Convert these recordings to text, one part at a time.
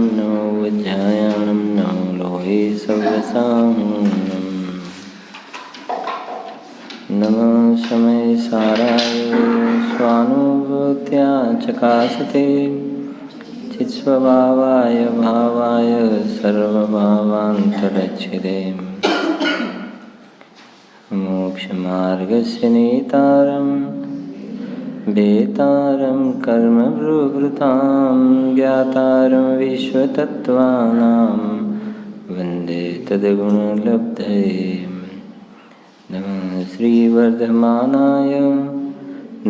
नमो वज्रायाणं नमो लोहे सव्यसाहूनं नमः समयसाराय स्वानुभूत्या चकासते चित्स्वभावाय भावाय सर्वभावान्तरच्छिदे मोक्षमार्गस्य नेतारं वेतारं कर्मभृभृतां ज्ञातारं विश्वतत्त्वानां वन्दे तद्गुणलब्धये नमः श्रीवर्धमानाय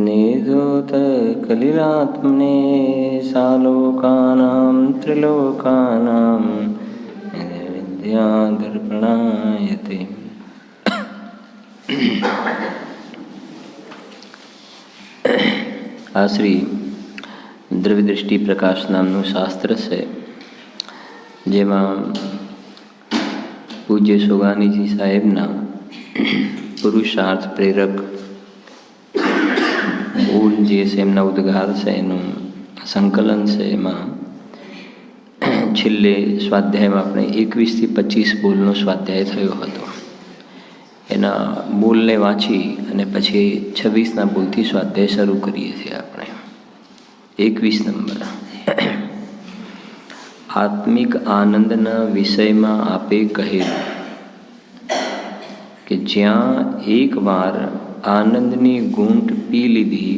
निधोतकलिलात्मने सालोकानां त्रिलोकानां विद्यादर्पणायते। આ શ્રી દ્રવ્યદૃષ્ટિ પ્રકાશ નામનું શાસ્ત્ર છે, જેમાં પૂજ્ય સોગાનીજી સાહેબના પુરુષાર્થ પ્રેરક બોલ જે છે, એમના ઉદ્ગાર છે, એનું સંકલન છે. એમાં છેલ્લે સ્વાધ્યાયમાં આપણે 21 થી 25 બોલનો સ્વાધ્યાય થયો હતો. એના બોલને વાંચી અને પછી 26ના બોલથી સ્વાધ્યાય શરૂ કરીએ છીએ આપણે. 21 નંબર. આત્મિક આનંદના વિષયમાં આપે કહેલું કે જ્યાં એકવાર આનંદની ઘૂંટ પી લીધી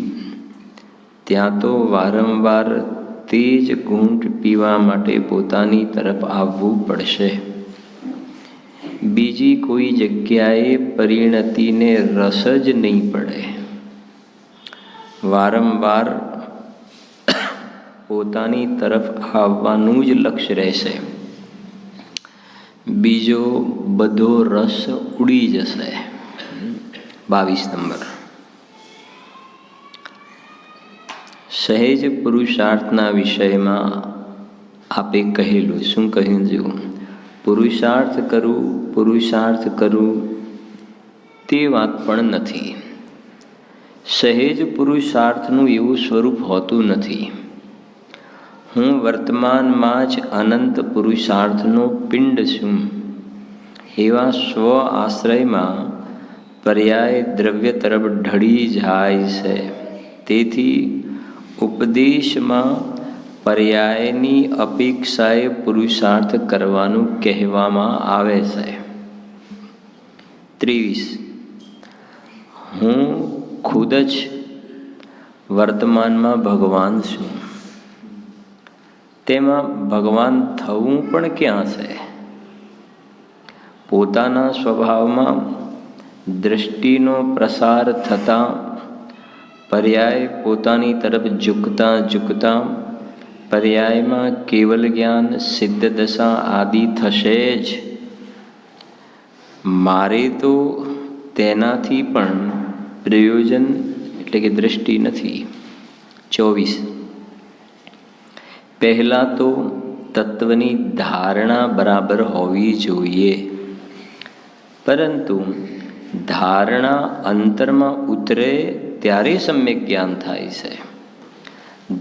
ત્યાં તો વારંવાર તે જ ઘૂંટ પીવા માટે પોતાની તરફ આવવું પડશે. બીજી કોઈ જગ્યાએ પરિણતિને રસ જ નહીં પડે. વારંવાર પોતાની તરફ આવવાનું જ લક્ષ્ય રહેશે. બીજો બધો રસ ઉડી જશે. 22 નંબર. સહેજ પુરુષાર્થના વિષયમાં આપે કહેલું. શું કહ્યું? જો પુરુષાર્થ કરું તે વાત પણ નથી. સહેજ પુરુષાર્થનું એવું સ્વરૂપ હોતું નથી. હું વર્તમાનમાં જ અનંત પુરુષાર્થનો પિંડ છું. એવા સ્વ આશ્રયમાં પર્યાય દ્રવ્ય તરફ ઢળી જાય છે. તેથી ઉપદેશમાં પર્યાયની અપેક્ષાએ પુરુષાર્થ કરવાનું કહેવામાં આવે છે. 23. હું ખુદ જ વર્તમાનમાં ભગવાન છું. તેમાં ભગવાન થવું પણ ક્યાં છે? પોતાના સ્વભાવમાં દૃષ્ટિનો પ્રસાર થતાં પર્યાય પોતાની તરફ ઝૂકતા પર્યાયમાં કેવલ જ્ઞાન સિદ્ધ દશા આદિ થશે જ. મારે તો તેનાથી પણ પ્રયોજન એટલે કે દૃષ્ટિ નથી. 24. પહેલાં તો તત્વની ધારણા બરાબર હોવી જોઈએ, પરંતુ ધારણા અંતરમાં ઉતરે ત્યારે સમ્યક જ્ઞાન થાય છે.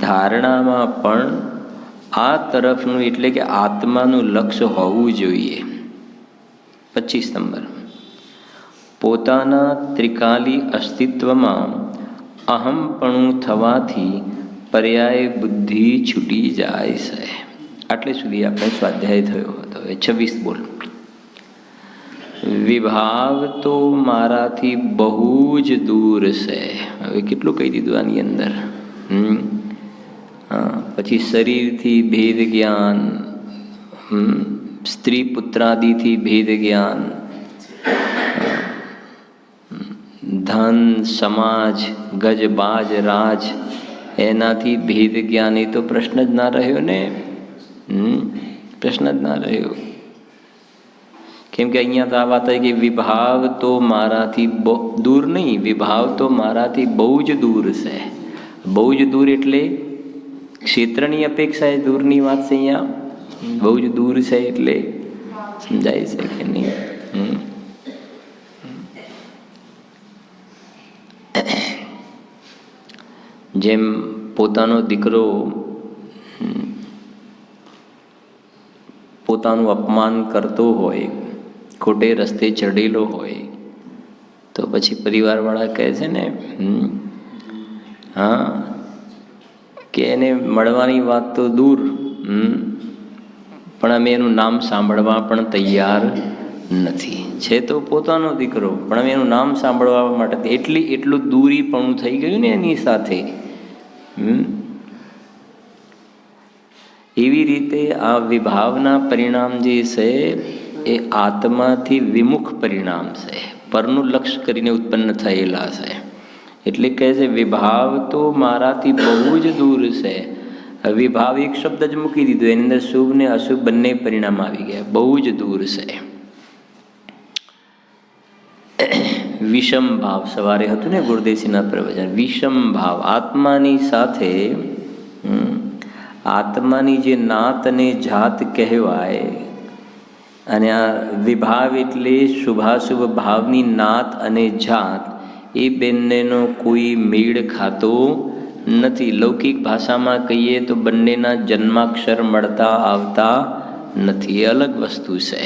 ધારણામાં પણ આ તરફનું એટલે કે આત્માનું લક્ષ્ય હોવું જોઈએ. 25 નંબર. પોતાના ત્રિકાલી અસ્તિત્વમાં અહમપણું થવાથી પર્યાય બુદ્ધિ છૂટી જાય છે. આટલે સુધી આપણે સ્વાધ્યાય થયો હતો. 26 બોલ. વિભાવ તો મારાથી બહુ જ દૂર છે. હવે કેટલું કહી દીધું આની અંદર. પછી શરીરથી ભેદ જ્ઞાન, સ્ત્રી પુત્રાદિથી ભેદ જ્ઞાન, ધન સમાજ ગજબાજ રાજ એનાથી ભેદ જ્ઞાન. એ તો પ્રશ્ન જ ના રહ્યો ને. પ્રશ્ન જ ના રહ્યો. કેમ કે અહીંયા તો આ વાત આવી કે વિભાવ તો મારાથી દૂર નહીં, વિભાવ તો મારાથી બહુ જ દૂર છે. બહુ જ દૂર એટલે ક્ષેત્રની અપેક્ષાએ દૂરની વાત છે. અહીંયા બહુ જ દૂર છે એટલે સમજાય છે કે નહીં? જેમ પોતાનો દીકરો પોતાનું અપમાન કરતો હોય, ખોટે રસ્તે ચડેલો હોય, તો પછી પરિવારવાળા કહે છે ને, હા, કે એને મળવાની વાત તો દૂર, પણ અમે એનું નામ સાંભળવા પણ તૈયાર નથી. છે તો પોતાનો દીકરો, પણ અમે એનું નામ સાંભળવા માટે એટલું દૂરીપણું થઈ ગયું ને એની સાથે. એવી રીતે આ વિભાવના પરિણામ જે છે એ આત્માથી વિમુખ પરિણામ છે, પરનું લક્ષ્ય કરીને ઉત્પન્ન થયેલા છે. એટલે કહે છે વિભાવ તો મારાથી બહુ જ દૂર છે. વિભાવ એક શબ્દ જ મૂકી દીધો, એની અંદર શુભ ને અશુભ બંને પરિણામ આવી ગયા, બહુ જ દૂર છે. વિષમ ભાવ સવારે હતું ને ગુરુદેવસિંહના પ્રવચન, વિષમ ભાવ આત્માની સાથે, આત્માની જે નાત અને જાત કહેવાય, અને આ વિભાવ એટલે શુભાશુભ ભાવની નાત અને જાત, એ બંનેનો કોઈ મેળ ખાતો નથી. લૌકિક ભાષામાં કહીએ તો બંનેના જન્માક્ષર મળતા આવતા નથી, એ અલગ વસ્તુ છે.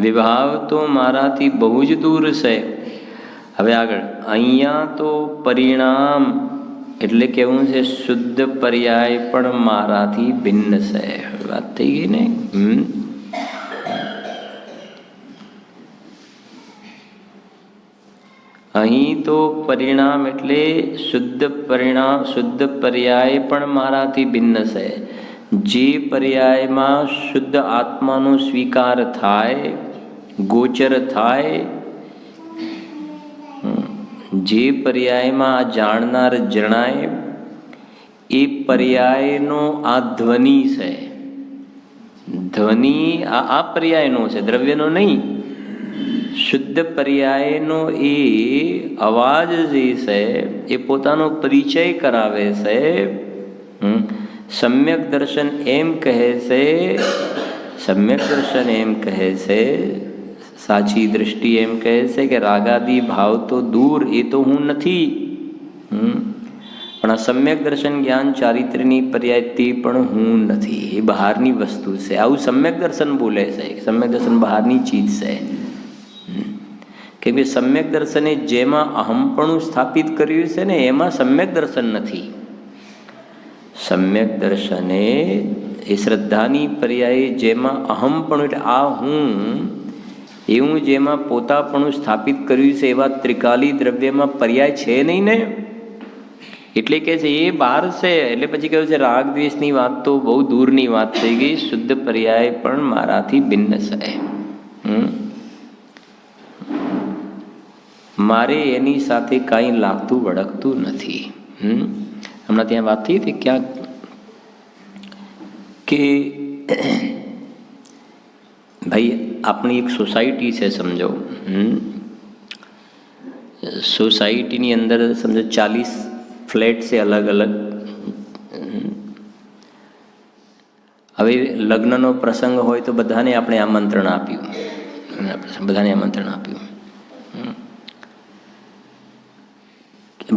વિભાવ તો મારાથી બહુ જ દૂર છે. હવે આગળ અહીંયા તો પરિણામ એટલે કેવું છે, શુદ્ધ પર્યાય પણ મારાથી ભિન્ન છે. વાત થઈ ગઈ ને. અહીં તો પરિણામ એટલે શુદ્ધ પરિણામ, શુદ્ધ પર્યાય પણ મારાથી ભિન્ન છે. જે પર્યાયમાં શુદ્ધ આત્માનો સ્વીકાર થાય, ગોચર થાય, જે પર્યાયમાં આ જાણનાર જણાય, એ પર્યાયનો આ ધ્વનિ છે. ધ્વનિ આ પર્યાયનો છે, દ્રવ્યનો નહીં. શુદ્ધ પર્યાયનો એ અવાજ જે છે એ પોતાનો પરિચય કરાવે છે. સમ્યક દર્શન એમ કહે છે, સમ્યક દર્શન એમ કહે છે, સાચી દૃષ્ટિ એમ કહે છે કે રાગાદી ભાવ તો દૂર, એ તો હું નથી. પણ આ સમ્યક દર્શન જ્ઞાન ચારિત્ર્યની પર્યાય તે પણ હું નથી, એ બહારની વસ્તુ છે. આવું સમ્યક દર્શન બોલે છે. સમ્યક દર્શન બહારની ચીજ છે. કેમ કે સમ્યક દર્શને જેમાં અહમપણું સ્થાપિત કર્યું છે ને, એમાં સમ્યક દર્શન નથી. સમ્યક દર્શને એ શ્રદ્ધાની પર્યાય જેમાં અહમપણું એટલે આ હું, એવું જેમાં પોતાપણું સ્થાપિત કર્યું છે, એવા ત્રિકાલી દ્રવ્યમાં પર્યાય છે નહીં ને. એટલે કે છે એ બહાર છે. એટલે પછી કહ્યું છે રાગ દ્વેષની વાત તો બહુ દૂરની વાત થઈ ગઈ, શુદ્ધ પર્યાય પણ મારાથી ભિન્ન છે. મારે એની સાથે કાંઈ લાગતું વળગતું નથી. હમણાં ત્યાં વાત થઈ હતી ક્યાંક કે ભાઈ આપણી એક સોસાયટી છે, સમજો. સોસાયટીની અંદર સમજો 40 ફ્લેટ છે અલગ અલગ. હવે લગ્નનો પ્રસંગ હોય તો બધાને આપણે આમંત્રણ આપ્યું, બધાને આમંત્રણ આપ્યું.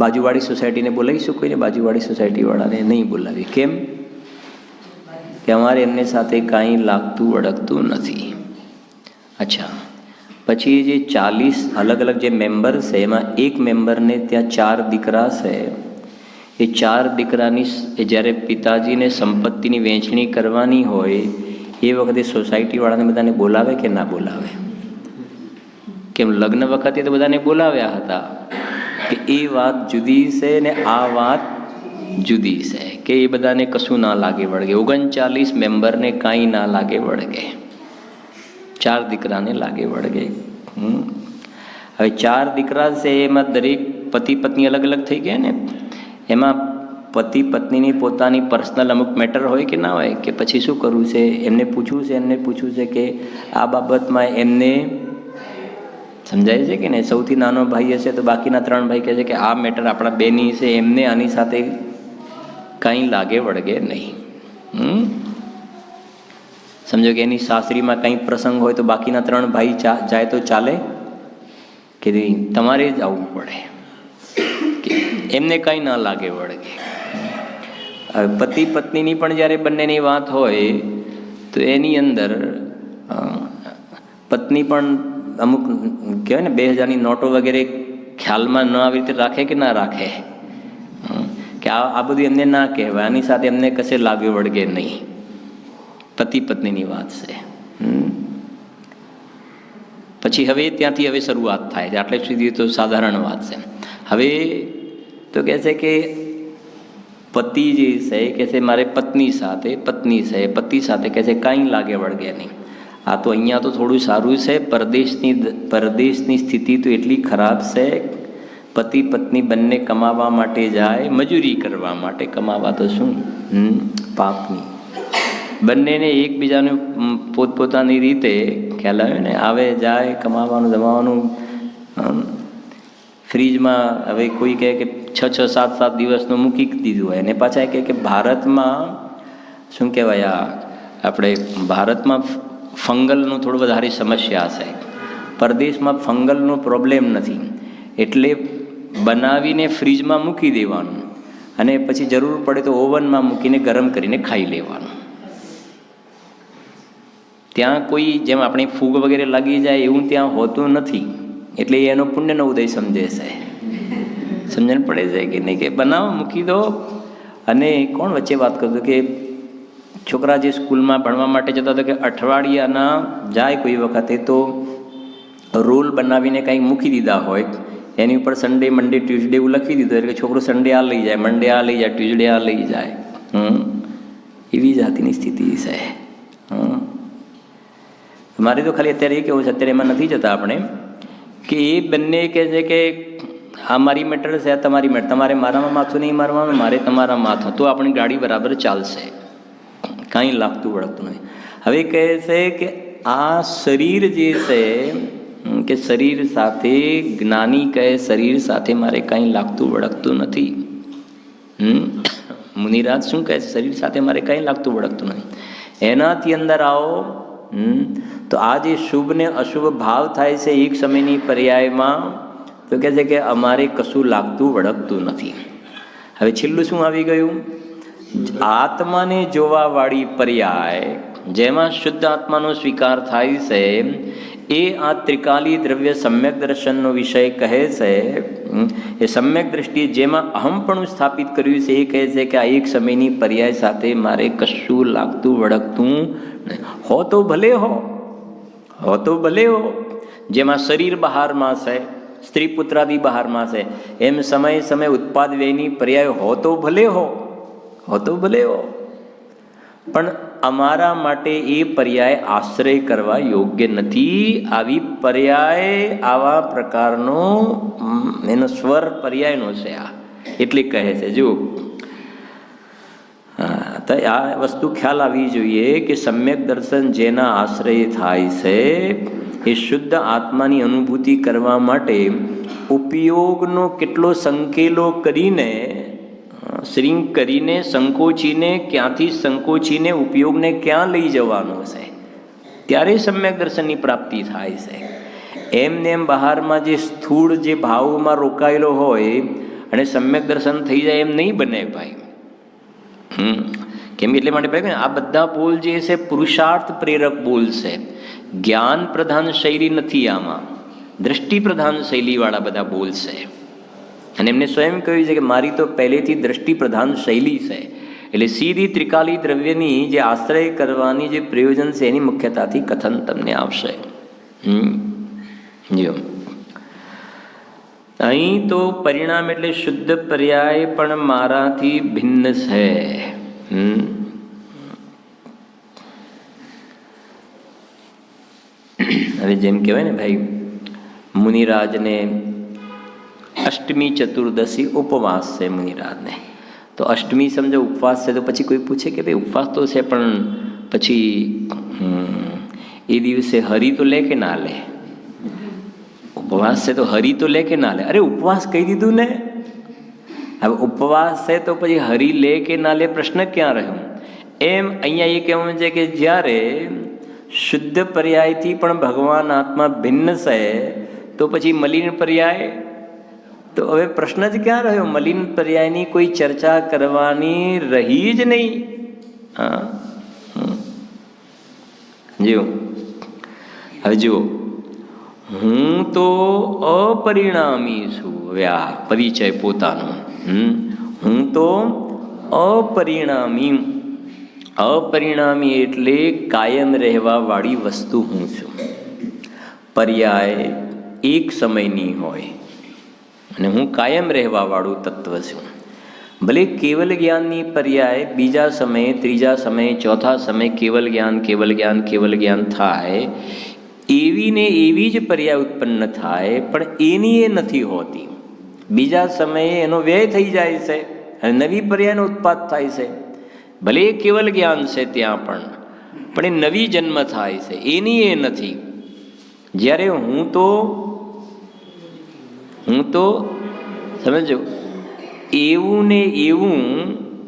બાજુવાળી સોસાયટીને બોલાવીશું, કોઈને બાજુવાળી સોસાયટીવાળાને નહીં બોલાવી. કેમ? કે અમારે એમની સાથે કાંઈ લાગતું વળગતું નથી. અચ્છા, પછી જે 40 અલગ અલગ જે મેમ્બર છે, એમાં એક મેમ્બરને ત્યાં 4 દીકરા છે. એ 4 દીકરાની જ્યારે પિતાજીને સંપત્તિની વહેંચણી કરવાની હોય એ વખતે સોસાયટીવાળાને બધાને બોલાવે કે ના બોલાવે? કેમ? લગ્ન વખતે તો બધાને બોલાવ્યા હતા કે એ વાત જુદી છે ને આ વાત જુદી છે, કે એ બધાને કશું ના લાગે વળગે. 39 મેમ્બરને કાંઈ ના લાગે વળગે, 4 દીકરાને લાગે વળગે. હવે 4 દીકરા છે, એમાં દરેક પતિ પત્ની અલગ અલગ થઈ ગયા ને. એમાં પતિ પત્નીની પોતાની પર્સનલ અમુક મેટર હોય કે ના હોય, કે પછી શું કરવું છે, એમને પૂછવું છે કે આ બાબતમાં એમને સમજાય છે કે નહીં. સૌથી નાનો ભાઈ હશે તો બાકીના 3 ભાઈ કહે છે કે આ મેટર આપણા બેની છે, એમને આની સાથે કાંઈ લાગે વળગે નહીં. સમજો કે એની સાસરીમાં કંઈ પ્રસંગ હોય તો બાકીના 3 ભાઈ જાય તો ચાલે કે તમારે જ આવવું પડે, કે એમને કાંઈ ના લાગે વળગે. પતિ પત્નીની પણ જ્યારે બંનેની વાત હોય તો એની અંદર પત્ની પણ અમુક કહેવાય ને 2000ની નોટો વગેરે ખ્યાલમાં ન આવી રીતે રાખે કે ના રાખે, કે આ બધું એમને ના કહેવાય, આની સાથે એમને કશે લાગ્યું વળગે નહીં. પતિ પત્નીની વાત છે. પછી હવે ત્યાંથી હવે શરૂઆત થાય છે. આટલે સુધી તો સાધારણ વાત છે. હવે તો કહે છે કે પતિ જે છે કે છે મારે પત્ની સાથે પતિ સાથે કહે છે કાંઈ લાગે વળગે નહીં. આ તો અહીંયા તો થોડું સારું છે. પરદેશની સ્થિતિ તો એટલી ખરાબ છે. પતિ પત્ની બંને કમાવા માટે જાય, મજૂરી કરવા માટે. કમાવા તો શું પાપની. બંનેને એકબીજાને પોતપોતાની રીતે ખ્યાલ આવે ને, આવે જાય કમાવાનું જમાવાનું. ફ્રીજમાં હવે કોઈ કહે કે 6-7 દિવસનું મૂકી દીધું હોય, અને પાછા કહે કે ભારતમાં શું કહેવાય, આપણે ભારતમાં ફંગલનું થોડું વધારે સમસ્યા છે, પરદેશમાં ફંગલનો પ્રોબ્લેમ નથી, એટલે બનાવીને ફ્રીજમાં મૂકી દેવાનું અને પછી જરૂર પડે તો ઓવનમાં મૂકીને ગરમ કરીને ખાઈ લેવાનું. ત્યાં કોઈ જેમ આપણે ફૂગ વગેરે લાગી જાય એવું ત્યાં હોતું નથી. એટલે એનો પુણ્યનો ઉદય સમજે છે. સમજણ પડે છે કે નહીં, કે બનાવો મૂકી દો. અને કોણ વચ્ચે વાત કરતું કે છોકરા જે સ્કૂલમાં ભણવા માટે જતા હતા કે અઠવાડિયાના જાય કોઈ વખતે તો રોલ બનાવીને કંઈક મૂકી દીધા હોય, એની ઉપર સન્ડે મંડે ટ્યુઝડે એવું લખી દીધું, એટલે છોકરો સન્ડે આ લઈ જાય, મંડે આ લઈ જાય, ટ્યુઝડે આ લઈ જાય. એવી જાતિની સ્થિતિ છે. મારે તો ખાલી અત્યારે એ કેવું છે, અત્યારે એમાં નથી જતા આપણે, કે એ બંને કહે છે કે આ મારી મેટર છે, આ તમારી મેટર, તમારે મારામાં માથું નહીં મારવાનું, મારે તમારા માથું, તો આપણી ગાડી બરાબર ચાલશે. કાંઈ લાગતું વળગતું નથી. હવે કહે છે કે આ શરીર જે છે કે શરીર સાથે, જ્ઞાની કહે શરીર સાથે મારે કાંઈ લાગતું વળગતું નથી. મુનિરાજ શું કહે છે, શરીર સાથે મારે કાંઈ લાગતું વળગતું નથી. એનાથી અંદર આવો તો આ જે શુભ ને અશુભ ભાવ થાય છે એક સમયની પર્યાયમાં, તો કહે છે કે અમારે કશું લાગતું વળગતું નથી. હવે છેલ્લું શું આવી ગયું, આત્માને જોવાવાળી પર્યાય, જેમાં શુદ્ધ આત્માનો સ્વીકાર થાય છે, એ આ ત્રિકાલી દ્રવ્ય સમ્યક દર્શનનો વિષય કહે છે. એ સમ્યક દ્રષ્ટિએ જેમાં અહમપણું સ્થાપિત કર્યું છે, એ કહે છે કે આ એક સમયની પર્યાય સાથે મારે કશું લાગતું વળગતું હો તો ભલે હો તો ભલે હો. જેમાં શરીર બહારમાં છે, સ્ત્રી પુત્રાદિ બહારમાં છે, એમ સમય ઉત્પાદ વ્યયની પર્યાય હો તો ભલે હો તો ભલે હો. પણ અમારા માટે એ પર્યાય આશ્રય કરવા યોગ્ય નથી. આવી પર્યાય આવા પ્રકારનો એનો સ્વર પર્યાયનો છે આ, એટલે કહે છે. જો તો આ વસ્તુ ખ્યાલ આવી જોઈએ કે સમ્યક દર્શન જેના આશ્રય થાય છે, એ શુદ્ધ આત્માની અનુભૂતિ કરવા માટે ઉપયોગનો કેટલો સંકેલો કરીને, શ્રીંક કરીને, સંકોચીને, ક્યાંથી સંકોચીને ઉપયોગને ક્યાં લઈ જવાનો છે, ત્યારે સમ્યક દર્શનની પ્રાપ્તિ થાય છે. એમને એમ બહારમાં જે સ્થૂળ જે ભાવોમાં રોકાયેલો હોય અને સમ્યક દર્શન થઈ જાય એમ નહીં બને ભાઈ. કેમ એટલે માટે ભાઈ આ બધા બોલ જે છે પુરુષાર્થ પ્રેરક બોલ છે, જ્ઞાન પ્રધાન શૈલી નથી. આમાં દ્રષ્ટિ પ્રધાન શૈલીવાળા બધા બોલ છે. અને એમને સ્વયં કહ્યું છે કે મારી તો પહેલેથી દ્રષ્ટિ પ્રધાન શૈલી છે. એટલે સીધી ત્રિકાલી દ્રવ્યની જે આશ્રય કરવાની જે પ્રયોજન છે એની મુખ્યતાથી કથન તમને આવશે. જો અહીં તો પરિણામ એટલે શુદ્ધ પર્યાય પણ મારાથી ભિન્ન છે. હવે જેમ કહેવાય ને ભાઈ, મુનિરાજને અષ્ટમી ચતુર્દશી ઉપવાસ છે મુનિરાજને, તો અષ્ટમી સમજો ઉપવાસ છે, તો પછી કોઈ પૂછે કે ભાઈ ઉપવાસ તો છે પણ પછી એ દિવસે હરી તો લે કે ના લે? ઉપવાસ છે તો હરી તો લે કે ના લે? અરે ઉપવાસ કહી દીધું ને. હવે ઉપવાસ છે તો પછી હરી લે કે ના લે પ્રશ્ન ક્યાં રહ્યો? એમ અહીંયા એ કહેવું છે કે જ્યારે શુદ્ધ પર્યાયથી પણ ભગવાન આત્મા ભિન્ન છે, તો પછી મલિન પર્યાય તો હવે પ્રશ્ન જ ક્યાં રહ્યો? મલિન પર્યાયની કોઈ ચર્ચા કરવાની રહી જ નહીં. હા, જુઓ હવે જુઓ, હું તો અપરિણામી છું. હવે આ પરિચય પોતાનો, હું તો અપરિણામી. અપરિણામી એટલે કાયમ રહેવા વાળી વસ્તુ હું છું. પર્યાય એક સમયની હોય અને હું કાયમ રહેવા વાળું તત્વ છું. ભલે કેવલ જ્ઞાનની પર્યાય બીજા સમયે, ત્રીજા સમયે, ચોથા સમયે કેવલ જ્ઞાન, કેવલ જ્ઞાન, કેવલ જ્ઞાન થાય, એવી ને એવી જ પર્યાય ઉત્પન્ન થાય, પણ એની એ નથી હોતી. બીજા સમયે એનો વ્યય થઈ જાય છે અને નવી પર્યાયનો ઉત્પાદ થાય છે. ભલે કેવલ જ્ઞાન છે ત્યાં પણ એ નવી જન્મ થાય છે, એની એ નથી. જ્યારે હું તો સમજો એવું ને એવું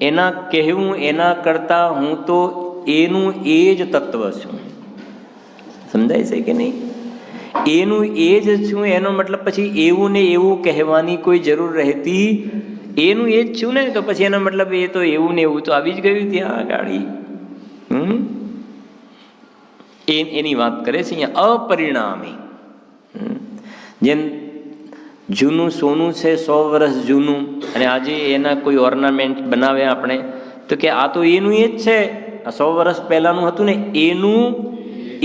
એના કહેવું એના કરતાં હું તો એનું એ જ તત્વ છું. સમજાય છે કે નહીં? એનું એ જ છું એનો મતલબ પછી એવું ને એવું કહેવાની કોઈ જરૂર રહેતી, એનું એ જ છું ને, તો પછી એનો મતલબ એ તો એવું ને એવું તો આવી જ ગયું ત્યાં ગાડી. એની વાત કરે છે અહીંયા અપરિણામી. જેમ જૂનું સોનું છે 100 વર્ષ જૂનું, અને આજે એના કોઈ ઓર્નામેન્ટ બનાવે આપણે, તો કે આ તો એનું એ જ છે, આ 100 વર્ષ પહેલાંનું હતું ને એનું,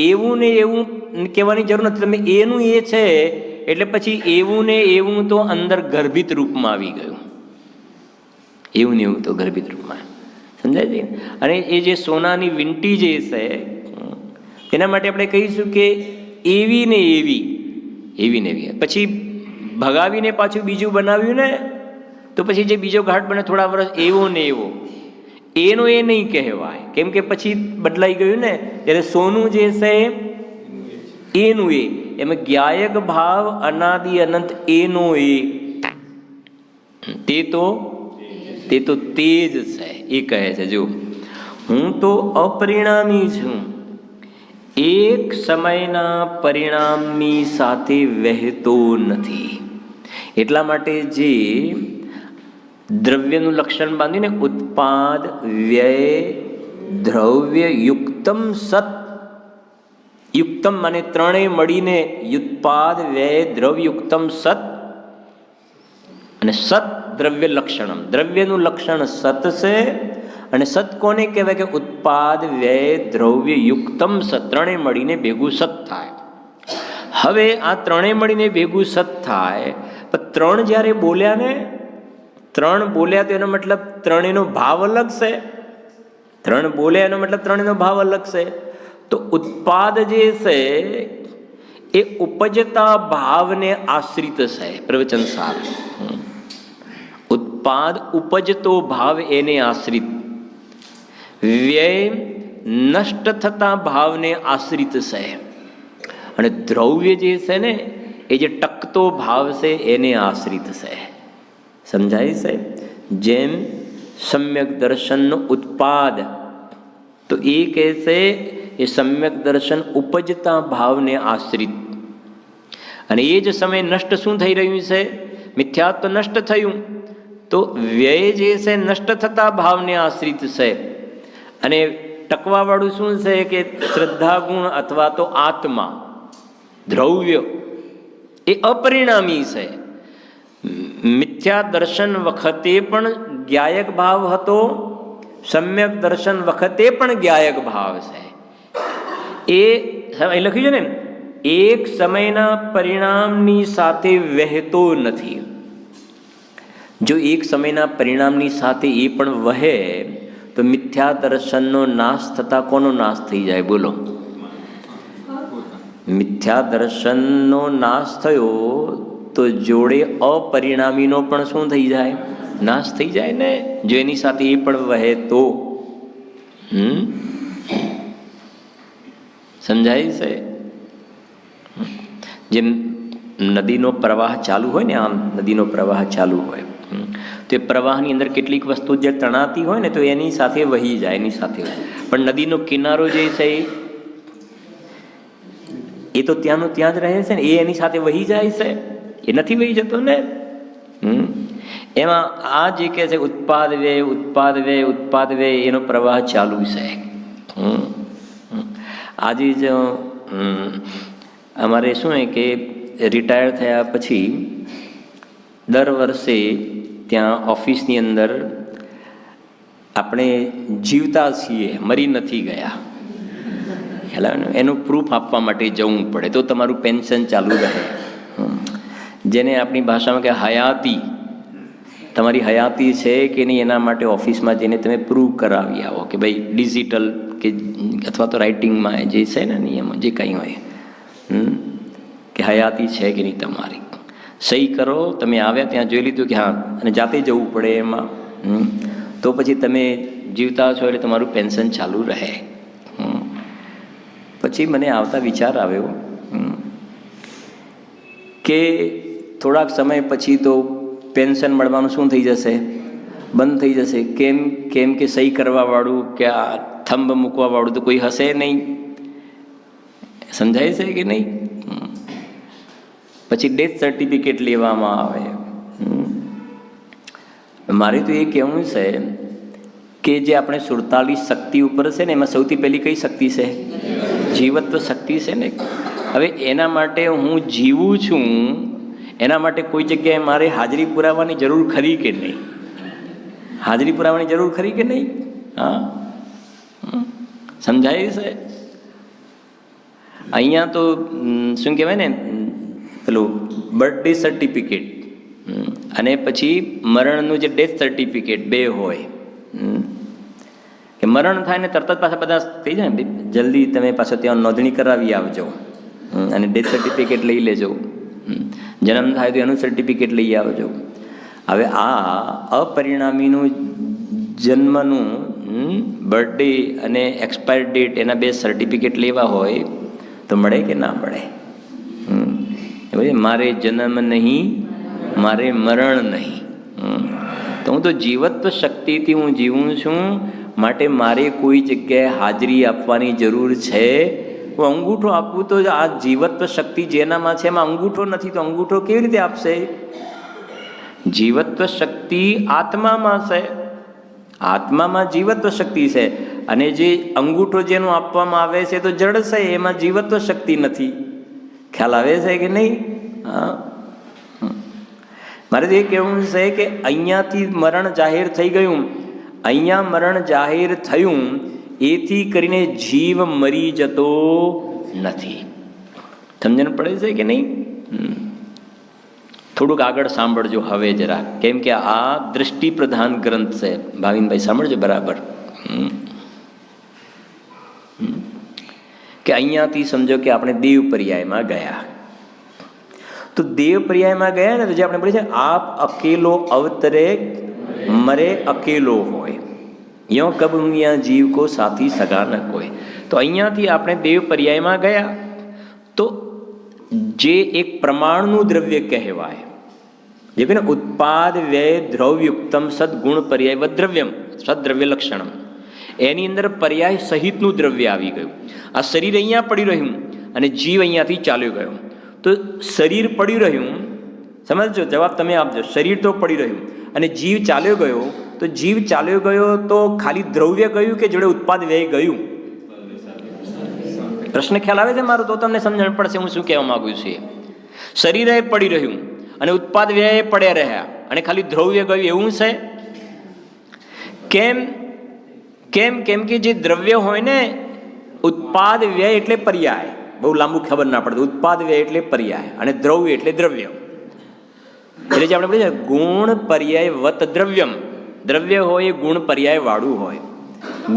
એવું ને એવું કહેવાની જરૂર નથી. તમે એનું એ છે એટલે પછી એવું ને એવું તો અંદર ગર્ભિત રૂપમાં આવી ગયું. એવું ને એવું તો ગર્ભિત રૂપમાં, સમજાય છે? અને એ જે સોનાની વીંટી જે છે એના માટે આપણે કહીશું કે એવી ને એવી, એવી ને એવી. પછી ભગાવીને પાછું બીજું બનાવ્યું ને, તો પછી જે બીજો ઘાટ બને થોડા વર્ષ એવો ને એવો, એનો એ નહીં કહેવાય, કેમ કે પછી બદલાઈ ગયું ને. ત્યારે સોનું જે છે એનું એ, એમાં જ્ઞાયક ભાવ અનાદિ અનંત એનો એ, તે તો તે જ છે. એ કહે છે જો હું તો અપરિણામી છું, એક સમયના પરિણામની સાથે વહેતો નથી. એટલા માટે જે દ્રવ્યનું લક્ષણ બાંધ્યું ને, ઉત્પાદ વ્યય દ્રવ્ય યુક્તમ સત, યુક્તમ મને ત્રણેય મળીને યુત્પાદ વ્યય દ્રવ્યુક્તમ સત, અને સત દ્રવ્ય લક્ષણમ, દ્રવ્યનું લક્ષણ સત છે. અને સત કોને કહેવાય? કે ઉત્પાદ વ્યય દ્રવ્ય યુક્તમ સત, ત્રણેય મળીને ભેગું સત થાય. હવે આ ત્રણેય મળીને ભેગું સત થાય, પણ ત્રણ જ્યારે બોલ્યા ને, ત્રણ બોલ્યા તો એનો મતલબ ત્રણેયનો ભાવ અલગ છે. ત્રણ બોલ્યા એનો મતલબ ત્રણેયનો ભાવ અલગ છે. તો ઉત્પાદ જે છે એ ઉપજતા ભાવને આશ્રિત છે. પ્રવચન સાર, ઉત્પાદ ઉપજતો ભાવ એને આશ્રિત, વ્યય નષ્ટ થતા ભાવને આશ્રિત છે, અને દ્રવ્ય જે છે ને એ જે ટકતો ભાવ છે એને આશ્રિત છે. સમજાય છે? જેમ સમ્યક દર્શનનો ઉત્પાદ, તો એ કહે છે એ સમ્યક દર્શન ઉપજતા ભાવને આશ્રિત, અને એ જ સમયે નષ્ટ શું થઈ રહ્યું છે? મિથ્યાત્વ નષ્ટ થયું, તો વ્યય જે છે નષ્ટ થતા ભાવને આશ્રિત છે. અને ટકવાવાળું શું છે? કે શ્રદ્ધા ગુણ અથવા તો આત્મા, દ્રવ્ય એ અપરિણામી છે. મિથ્યા દર્શન વખતે પણ જ્ઞાયક ભાવ હતો, સમ્યક દર્શન વખતે પણ જ્ઞાયક ભાવ છે. એ લખ્યું છે ને, એક સમયના પરિણામની સાથે વહેતો નથી. જો એક સમયના પરિણામની સાથે એ પણ વહે તો મિથ્યા દર્શનનો નાશ થતા કોનો નાશ થઈ જાય? બોલો. મિથ્યા દર્શનનો નાશ થયો તો જોડે અપરિણામીનો પણ શું થઈ જાય? નાશ થઈ જાય ને. જો એની સાથે એ પણ વહે તો સમજાય છે? જેમ નદીનો પ્રવાહ ચાલુ હોય ને, આમ નદીનો પ્રવાહ ચાલુ હોય તો એ પ્રવાહની અંદર કેટલીક વસ્તુ જે તણાતી હોય ને તો એની સાથે વહી જાય, એની સાથે. પણ નદીનો કિનારો જે છે એ તો ત્યાંનું ત્યાં જ રહે છે ને, એ એની સાથે વહી જાય છે, એ નથી વહી જતો ને. એમાં આ જે કહે છે ઉત્પાદ વ્યય એનો પ્રવાહ ચાલુ છે. આજે જ અમારે શું કે રિટાયર થયા પછી દર વર્ષે ત્યાં ઓફિસની અંદર આપણે જીવતા છીએ, મરી નથી ગયા, એનું પ્રૂફ આપવા માટે જવું પડે તો તમારું પેન્શન ચાલુ રહે. જેને આપણી ભાષામાં કે હયાતી, તમારી હયાતી છે કે નહીં એના માટે ઓફિસમાં જઈને તમે પ્રૂવ કરાવી આવો કે ભાઈ ડિજિટલ કે અથવા તો રાઇટિંગમાં જે છે ને નિયમો જે કંઈ હોય કે હયાતી છે કે નહીં તમારી, સહી કરો. તમે આવ્યા ત્યાં જોઈ લીધું કે હા, અને જાતે જવું પડે એમાં, તો પછી તમે જીવતા છો એટલે તમારું પેન્શન ચાલુ રહે. પછી મને આવતા વિચાર આવ્યો કે થોડાક સમય પછી તો પેન્શન મળવાનું શું થઈ જશે, બંધ થઈ જશે. કેમ કે સહી કરવાવાળું કે આ થંભ મૂકવાવાળું તો કોઈ હશે નહીં. સમજાય છે કે નહીં? પછી ડેથ સર્ટિફિકેટ લેવામાં આવે. મારે તો એ કહેવું છે કે જે આપણે 47 શક્તિ ઉપર છે ને એમાં સૌથી પહેલી કઈ શક્તિ છે? જીવત્વ શક્તિ છે ને. હવે એના માટે હું જીવું છું, એના માટે કોઈ જગ્યાએ મારે હાજરી પુરાવવાની જરૂર ખરી કે નહીં? હાજરી પુરાવવાની જરૂર ખરી કે નહીં? હા, સમજાય છે? અહીંયા તો શું કહેવાય ને, પેલું બર્થડે સર્ટિફિકેટ અને પછી મરણનું જે ડેથ સર્ટિફિકેટ બે હોય કે મરણ થાય ને તરત જ પાછા બધા થઈ જાય ને, જલ્દી તમે પાછો ત્યાં નોંધણી કરાવી આવજો અને ડેથ સર્ટિફિકેટ લઈ લેજો. જન્મ થાય તો એનું સર્ટિફિકેટ લઈ આવજો. હવે આ અપરિણામીનું જન્મનું બર્થડે અને એક્સપાયર ડેટ એના બે સર્ટિફિકેટ લેવા હોય તો મળે કે ના મળે? મારે જન્મ નહીં, મારે મરણ નહીં. તો હું તો જીવત્વ શક્તિથી હું જીવું છું, માટે મારે કોઈ જગ્યાએ હાજરી આપવાની જરૂર છે? હું અંગૂઠો આપું તો આ જીવત્વ શક્તિ જેનામાં છે એમાં અંગૂઠો નથી, તો અંગૂઠો કેવી રીતે આપશે? જીવત્વ શક્તિ આત્મામાં છે, આત્મામાં જીવત્વ શક્તિ છે, અને જે અંગૂઠો જેનું આપવામાં આવે છે તો જડ છે, એમાં જીવત્વ શક્તિ નથી. ખ્યાલ આવે છે કે નહીં? હા, મારે તો એ કહેવું છે કે અહીંયાથી મરણ જાહેર થઈ ગયું, અહીંયા મરણ જાહેર થયું એથી કરીને જીવ મરી જતો નથી. સમજણ પડે છે કે નહીં? થોડુંક આગળ સાંભળજો હવે જરા, કેમ કે આ દૃષ્ટિ પ્રધાન ગ્રંથ છે. ભાવિનભાઈ સાંભળજો બરાબર. કે અહીંયાથી સમજો કે આપણે દેવ પર્યાયમાં ગયા, તો દેવ પર્યાયમાં ગયા ને તો જે આપણે બોલીએ છીએ આપ અકેલો અવતરે મરે અકેલો હોય, યો કબ હું યાં જીવ કો સાથી સગા ન કોઈ. તો અહીંયાથી આપણે દેવ પર્યાયમાં ગયા તો જે એક પ્રમાણનું દ્રવ્ય કહેવાય, જે કે ઉત્પાદ વ્યય દ્રવયુક્તમ સદગુણ પર્યાય દ્રવ્યમ સદ્રવ્ય લક્ષણમ, એની અંદર પર્યાય સહિતનું દ્રવ્ય આવી ગયું. આ શરીર અહીંયા પડી રહ્યું અને જીવ અહીંયાથી ચાલ્યો ગયો. તો શરીર પડી રહ્યું, સમજો, જવાબ તમે આપજો. શરીર તો પડી રહ્યું અને જીવ ચાલ્યો ગયો, તો જીવ ચાલ્યો ગયો તો ખાલી દ્રવ્ય ગયું કે જોડે ઉત્પાદ વ્યય ગયું? પ્રશ્ન ખ્યાલ આવે છે મારો? તો તમને સમજણ પડશે હું શું કહેવા માંગુ છું. શરીરે પડી રહ્યું અને ઉત્પાદ વ્યય પડ્યા રહ્યા અને ખાલી દ્રવ્ય ગયું, એવું છે? કેમ? કેમ કે જે દ્રવ્ય હોય ને, ઉત્પાદ વ્યય એટલે પર્યાય, બહુ લાંબુ ખબર ના પડે. ઉત્પાદ વ્યય એટલે પર્યાય અને દ્રવ્ય એટલે દ્રવ્ય. એટલે જે આપણે બોલીએ ગુણ પર્યાય વત દ્રવ્યમ, દ્રવ્ય હોય એ ગુણ પર્યાય વાળું હોય,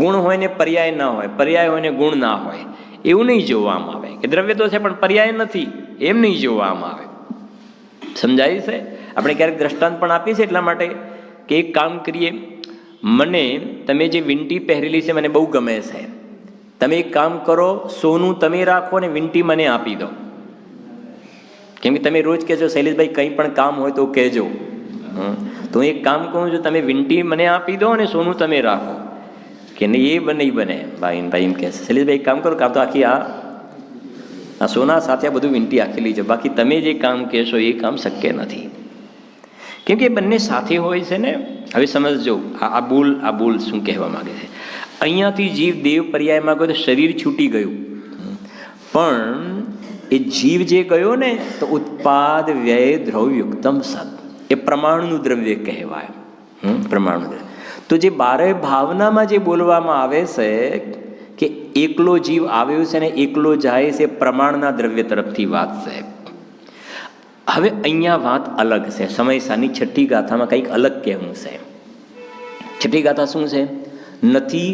ગુણ હોય ને પર્યાય ના હોય, પર્યાય હોય ને ગુણ ના હોય, એવું નહીં જોવામાં આવે કે દ્રવ્ય તો છે પણ પર્યાય નથી, એમ નહીં જોવામાં આવે. સમજાય છે? આપણે ક્યારેક દ્રષ્ટાંત પણ આપીએ છીએ એટલા માટે કે એક કામ કરીએ, મને તમે જે વીંટી પહેરેલી છે મને બહુ ગમે છે, તમે એક કામ કરો, સોનું તમે રાખો ને વીંટી મને આપી દો. કેમ કે તમે રોજ કહેજો શૈલેષભાઈ કંઈ પણ કામ હોય તો કહેજો, તો હું એક કામ કહું છું, તમે વીંટી મને આપી દો અને સોનું તમે રાખો. કે નહીં, એ નહીં બને. ભાઈ એમ કહે છે શૈલેષભાઈ એક કામ કરો, કામ તો આખી આ સોના સાથે આ બધું વીંટી આખી લઈ જાઓ, બાકી તમે જે કામ કહેશો એ કામ શક્ય નથી. કેમ કે બંને સાથે હોય છે ને. હવે સમજજો, આ બોલ શું કહેવા માંગે છે. અહીંયાથી જીવ દેવ પર્યાયમાં ગયો તો શરીર છૂટી ગયું, પણ એ જીવ જે ગયો ને તો ઉત્પાદ વ્યય દ્રવ્યુક્તમ સત, એ પ્રમાણનું દ્રવ્ય કહેવાય. પ્રમાણનું દ્રવ્ય. તો જે 12 ભાવનામાં જે બોલવામાં આવે છે કે એકલો જીવ આવ્યો છે ને એકલો જાય છે, પ્રમાણના દ્રવ્ય તરફથી વાત છે. હવે અહીંયા વાત અલગ છે. સમયસાની છઠ્ઠી ગાથામાં કંઈક અલગ કહેવું છે. છઠ્ઠી ગાથા શું છે? નથી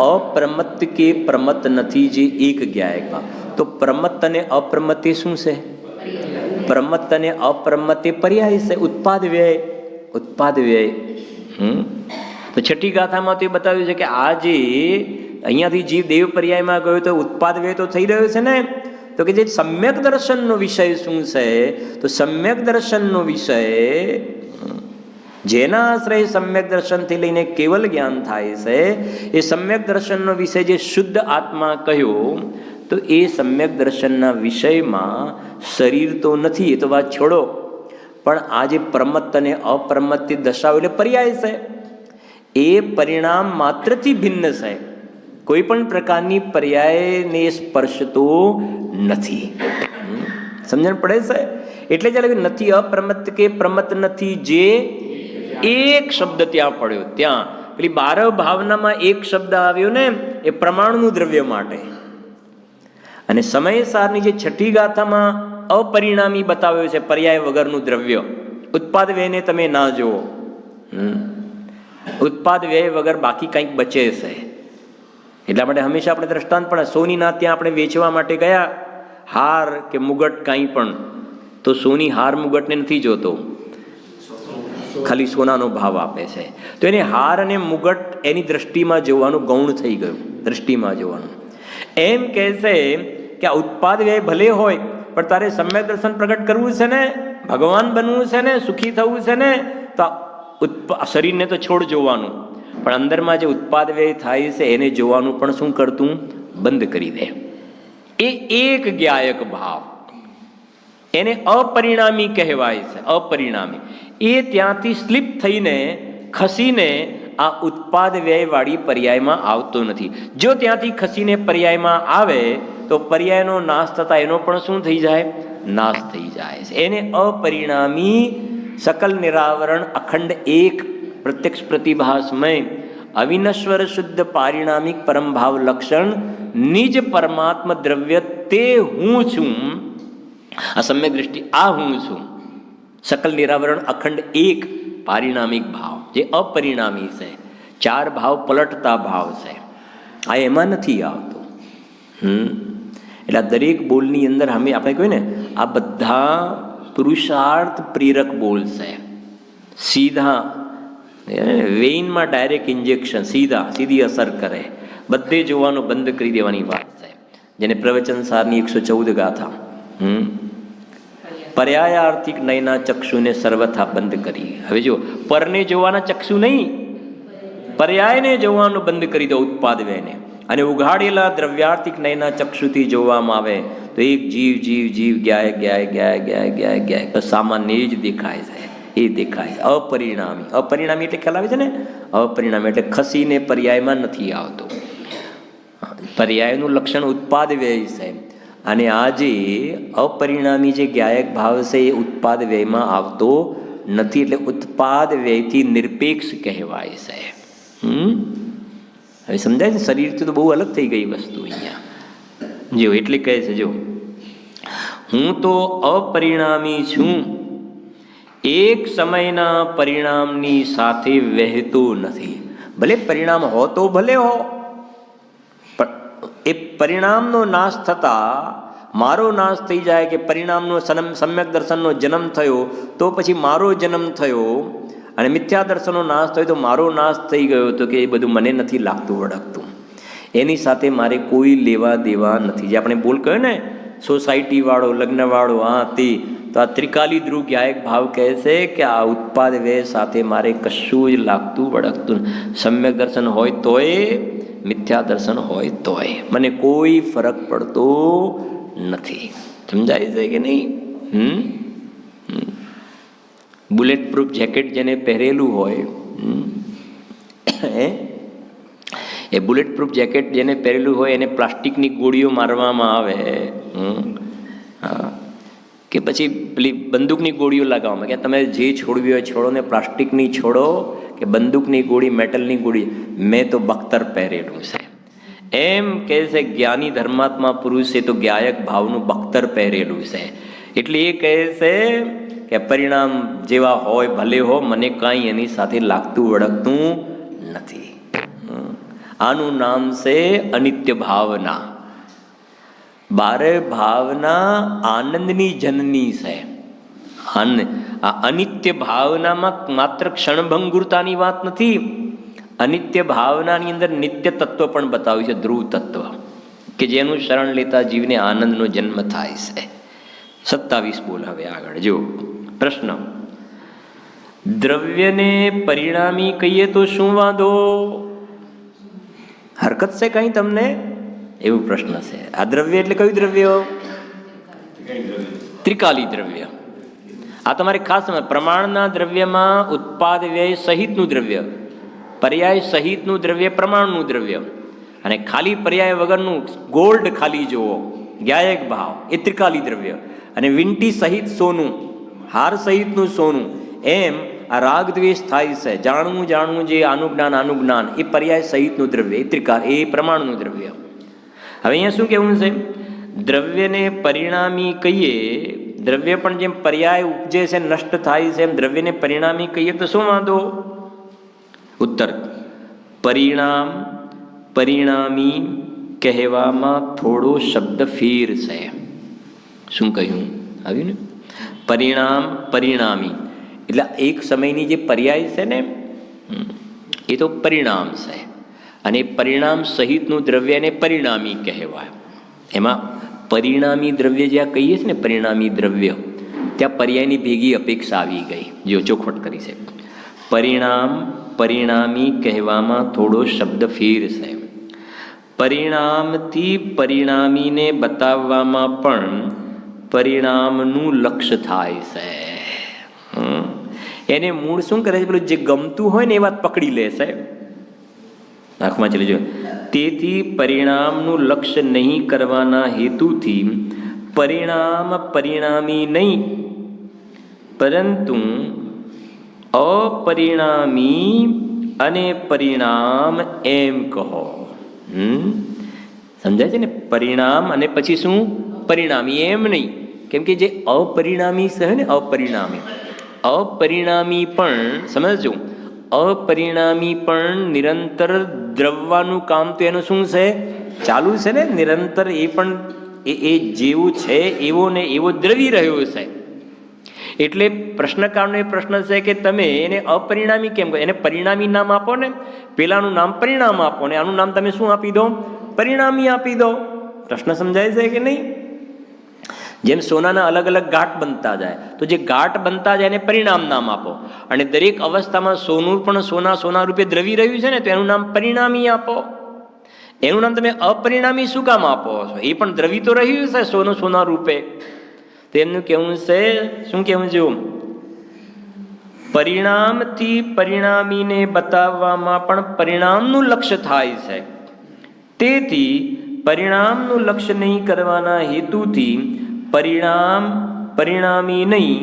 અપ્રમત્ત કે પ્રમત્ત નથી, જે એક જ્ઞાયક ભાવ. તો પ્રમત્ત અને અપ્રમત્ત એ શું છે? પ્રમત્ત અને અપ્રમત્ત એ પર્યાય છે, ઉત્પાદ વ્યય. તો છઠ્ઠી ગાથામાં તે બતાવ્યું છે કે આ જે અહીંયાથી જીવ દેવ પર્યાયમાં ગયો તો ઉત્પાદ વ્યય તો થઈ રહ્યો છે ને. તો કે જે સમ્યક દર્શનનો વિષય શું છે? તો સમ્યક દર્શનનો વિષય, જેના આશ્રય સમ્યક દર્શનથી લઈને કેવલ જ્ઞાન થાય છે, એ સમ્યક દર્શનનો વિષય જે શુદ્ધ આત્મા કહ્યો, તો એ સમ્યક દર્શનના વિષયમાં શરીર તો નથી, એ તો વાત છોડો, પણ આ જે પ્રમત્ત અને અપ્રમત્ત દશાઓ એટલે પર્યાય છે, એ પરિણામ માત્રથી ભિન્ન છે. કોઈ પણ પ્રકારની પર્યાયને સ્પર્શતો નથી. સમજણ પડે છે? એટલે ચાલે નથી અપ્રમત્ત કે પ્રમત્ત નથી, જે એક શબ્દ ત્યાં પડ્યો, ત્યાં પેલી 12 ભાવનામાં એક શબ્દ આવ્યો ને, એ પ્રમાણનું દ્રવ્ય માટે. અને સમયસારની જે છઠ્ઠી ગાથામાં અપરિણામી બતાવ્યો છે, પર્યાય વગરનું દ્રવ્ય. ઉત્પાદ વ્યયને તમે ના જુઓ, ઉત્પાદ વ્યય વગર બાકી કંઈક બચે છે. એટલા માટે હંમેશા આપણે દ્રષ્ટાંત પણ, સોનીના ત્યાં આપણે વેચવા માટે ગયા, હાર કે મુગટ કાંઈ પણ, તો સોની હાર મુગટને નથી જોતો, ખાલી સોનાનો ભાવ આપે છે. તો એને હાર અને મુગટ એની દ્રષ્ટિમાં જોવાનું ગૌણ થઈ ગયું, દ્રષ્ટિમાં જોવાનું. એમ કહે છે કે આ ઉત્પાદ વ્યય ભલે હોય, પણ તારે સમ્યક દર્શન પ્રગટ કરવું છે ને, ભગવાન બનવું છે ને, સુખી થવું છે ને, તો શરીરને તો છોડ જોવાનું, પણ અંદરમાં જે ઉત્પાદ વ્યય થાય છે એને જોવાનું પણ શું કરતું? બંધ કરી દે. એ એક જ્ઞાયક ભાવ, એને અપરિણામી કહેવાય છે. અપરિણામી એ ત્યાંથી સ્લીપ થઈને ખસીને આ ઉત્પાદ વ્યયવાળી પર્યાયમાં આવતો નથી. જો ત્યાંથી ખસીને પર્યાયમાં આવે તો પર્યાયનો નાશ થતા એનો પણ શું થઈ જાય? નાશ થઈ જાય છે. એને અપરિણામી સકલ નિરાવરણ અખંડ એક પ્રત્યક્ષ પ્રતિભાસમય અવિનશ્વર શુદ્ધ પારિણામિક પરમભાવ લક્ષણ નિજ પરમાત્મ દ્રવ્ય તે હું છું. આ સમ્યક દૃષ્ટિ આ હું છું. સકલ નિરાવરણ અખંડ એક પારિણામિક ભાવ જે અપરિણામી છે, 4 ભાવ પલટતા ભાવ છે, આ એમાં નથી આવતો. એટલે દરેક બોલની અંદર આપણે કહીએ ને, આ બધા પુરુષાર્થ પ્રેરક બોલ છે. સીધા વેઇનમાં ડાયરેક્ટ ઇન્જેક્શન, સીધી અસર કરે. બધે જોવાનું બંધ કરી દેવાની વાત છે. જેને પ્રવચન સારની 114 ગાથા, પર્યાયાર્થિક નયના ચક્ષુને સર્વથા બંધ કરી. હવે જો પરને જોવાના ચક્ષુ નહીં, પર્યાયને જોવાનું બંધ કરી દો, ઉત્પાદ વ્યયને. અને ઉઘાડેલા દ્રવ્યાર્થિક નયના ચક્ષુથી જોવામાં આવે તો એક જીવ ગાય તો સામાન્ય જ દેખાય છે. એ દેખાય અપરિણામી એટલે ખ્યાલ આવે છે ને. અપરિણામી એટલે ખસીને પર્યાયમાં નથી આવતો. પર્યાયનું લક્ષણ ઉત્પાદ વ્યય છે, અને આજે અપરિણામી જે જ્ઞાયક ભાવ છે એ ઉત્પાદ વ્યયમાં આવતો નથી. એટલે ઉત્પાદ વ્યયથી નિરપેક્ષ કહેવાય છે. હવે સમજાય છે? શરીરથી તો બહુ અલગ થઈ ગઈ વસ્તુ અહીંયા. જો એટલે કહે છે, જો હું તો અપરિણામી છું, એક સમયના પરિણામની સાથે વહેતો નથી. ભલે પરિણામ હો તો ભલે હો, પણ એ પરિણામનો નાશ થતા મારો નાશ થઈ જાય, કે પરિણામનો સમ્યક દર્શનનો જન્મ થયો તો પછી મારો જન્મ થયો, અને મિથ્યા દર્શનનો નાશ થયો તો મારો નાશ થઈ ગયો. તો કે એ બધું મને નથી લાગતું વળગતું, એની સાથે મારે કોઈ લેવા દેવા નથી. જે આપણે બોલ કહ્યું ને, સોસાયટીવાળો, લગ્નવાળો, આ તે, તો આ ત્રિકાલી ધ્રુવ જ્ઞાયક ભાવ કહે છે કે આ ઉત્પાદ વ્યય સાથે મારે કશું જ લાગતું વળગતું. સમ્યક દર્શન હોય તોય, મિથ્યા દર્શન હોય તોય મને કોઈ ફરક પડતો નથી. સમજાય છે કે નહીં? બુલેટ પ્રૂફ જેકેટ જેને પહેરેલું હોય, એ બુલેટ પ્રૂફ જેકેટ જેને પહેરેલું હોય એને પ્લાસ્ટિકની ગોળીઓ મારવામાં આવે, કે પછી પેલી બંદૂકની ગોળીઓ લગાવવામાં, કે તમે જે છોડવી હોય છોડો ને, પ્લાસ્ટિકની છોડો કે બંદૂકની ગોળી, મેટલની ગોળી, મેં તો બખ્તર પહેરેલું છે. એમ કહે છે જ્ઞાની ધર્માત્મા પુરુષે તો ગાયક ભાવનું બખ્તર પહેરેલું છે. એટલે એ કહે છે કે પરિણામ જેવા હોય ભલે હો, મને કાંઈ એની સાથે લાગતું વળગતું નથી. આનું નામ છે અનિત્ય ભાવના. બારે ભાવના આનંદની જનની છે. આ અનિત્ય ભાવનામાં માત્ર ક્ષણભંગુરતાની વાત નથી. અનિત્ય ભાવનાની અંદર નિત્ય તત્વ પણ બતાવ્યું છે, ધ્રુવ તત્વ, કે જેનું શરણ લેતા જીવને આનંદનો જન્મ થાય છે. 27 બોલ હવે આગળ જો. પ્રશ્ન: દ્રવ્યને પરિણામી કહીએ તો શું વાંધો? હરકત છે કઈ તમને? એવું પ્રશ્ન છે. આ દ્રવ્ય એટલે કયું દ્રવ્ય? ત્રિકાલી દ્રવ્ય. આ તમારે ખાસ પ્રમાણના દ્રવ્યમાં ઉત્પાદ વ્યય સહિતનું દ્રવ્ય, પર્યાય સહિતનું દ્રવ્ય પ્રમાણનું દ્રવ્ય, અને ખાલી પર્યાય વગરનું ગોલ્ડ ખાલી જુઓ, ગાયક ભાવ, એ ત્રિકાલી દ્રવ્ય. અને વીંટી સહિત સોનું, હાર સહિતનું સોનું, એમ આ રાગ દ્વેષ થાય છે, જાણવું જાણવું જે આનુજ્ઞાન એ પર્યાય સહિતનું દ્રવ્ય, એ ત્રિકાલ, એ પ્રમાણનું દ્રવ્ય. હવે અહીંયા શું કહેવું છે? દ્રવ્યને પરિણામી કહીએ, દ્રવ્ય પણ જેમ પર્યાય ઉપજે છે, નષ્ટ થાય છે, એમ દ્રવ્યને પરિણામી કહીએ તો શું વાંધો? ઉત્તર: પરિણામ પરિણામી કહેવામાં થોડો શબ્દ ફેર છે. શું કહ્યું? આવ્યું ને? પરિણામ પરિણામી એટલે એક સમયની જે પર્યાય છે ને, એ તો પરિણામ છે, અને પરિણામ સહિતનું દ્રવ્યને પરિણામી કહેવાય. એમાં પરિણામી દ્રવ્ય જ્યાં કહીએ છીએ ને, પરિણામી દ્રવ્ય, ત્યાં પર્યાયની ભેગી અપેક્ષા આવી ગઈ. જો ચોખવટ કરી છે. પરિણામ પરિણામી કહેવામાં થોડો શબ્દ ફેર છે. પરિણામથી પરિણામીને બતાવવામાં પણ પરિણામનું લક્ષ્ય થાય છે. એને મૂળ શું કરે છે? પેલું જે ગમતું હોય ને એ વાત પકડી લે છે. આંખમાં ચલી જાય. તેથી પરિણામનું લક્ષ્ય નહીં કરવાના હેતુથી પરિણામ પરિણામી નહીં, પરંતુ અપરિણામી અને પરિણામ એમ કહો. સમજાય છે ને? પરિણામ અને પછી શું? પરિણામી. એમ નહીં, કેમ કે જે અપરિણામી છે ને, અપરિણામી પણ સમજો, અપરિણામી પણ નિરંતર દ્રવવાનું કામ તો એનું શું છે? ચાલુ છે ને, નિરંતર. એ પણ એ જેવું છે એવો ને એવો દ્રવી રહ્યો છે. એટલે પ્રશ્નકારનો એ પ્રશ્ન છે કે તમે એને અપરિણામી કેમ કહો? એને પરિણામી નામ આપો ને, પેલાનું નામ પરિણામ આપો ને આનું નામ તમે શું આપી દો? પરિણામી આપી દો. પ્રશ્ન સમજાય છે કે નહીં? જેમ સોનાના અલગ અલગ ઘાટ બનતા જાય, તો જે ઘાટ બનતા જાય એને પરિણામ નામ આપો, અને દરેક અવસ્થામાં સોનું પણ સોના રૂપે દ્રવી રહ્યું છે ને, તો એનું નામ પરિણામી આપો. એનું નામ તમે અપરિણામી શું કામ આપો છો? એ પણ દ્રવી તો રહ્યું છે સોના રૂપે. તો એમનું કહેવું છે, શું કહેવું છે? પરિણામથી પરિણામીને બતાવવામાં પણ પરિણામનું લક્ષ્ય થાય છે. તેથી પરિણામનું લક્ષ્ય નહીં કરવાના હેતુથી પરિણામ પરિણામી નહીં,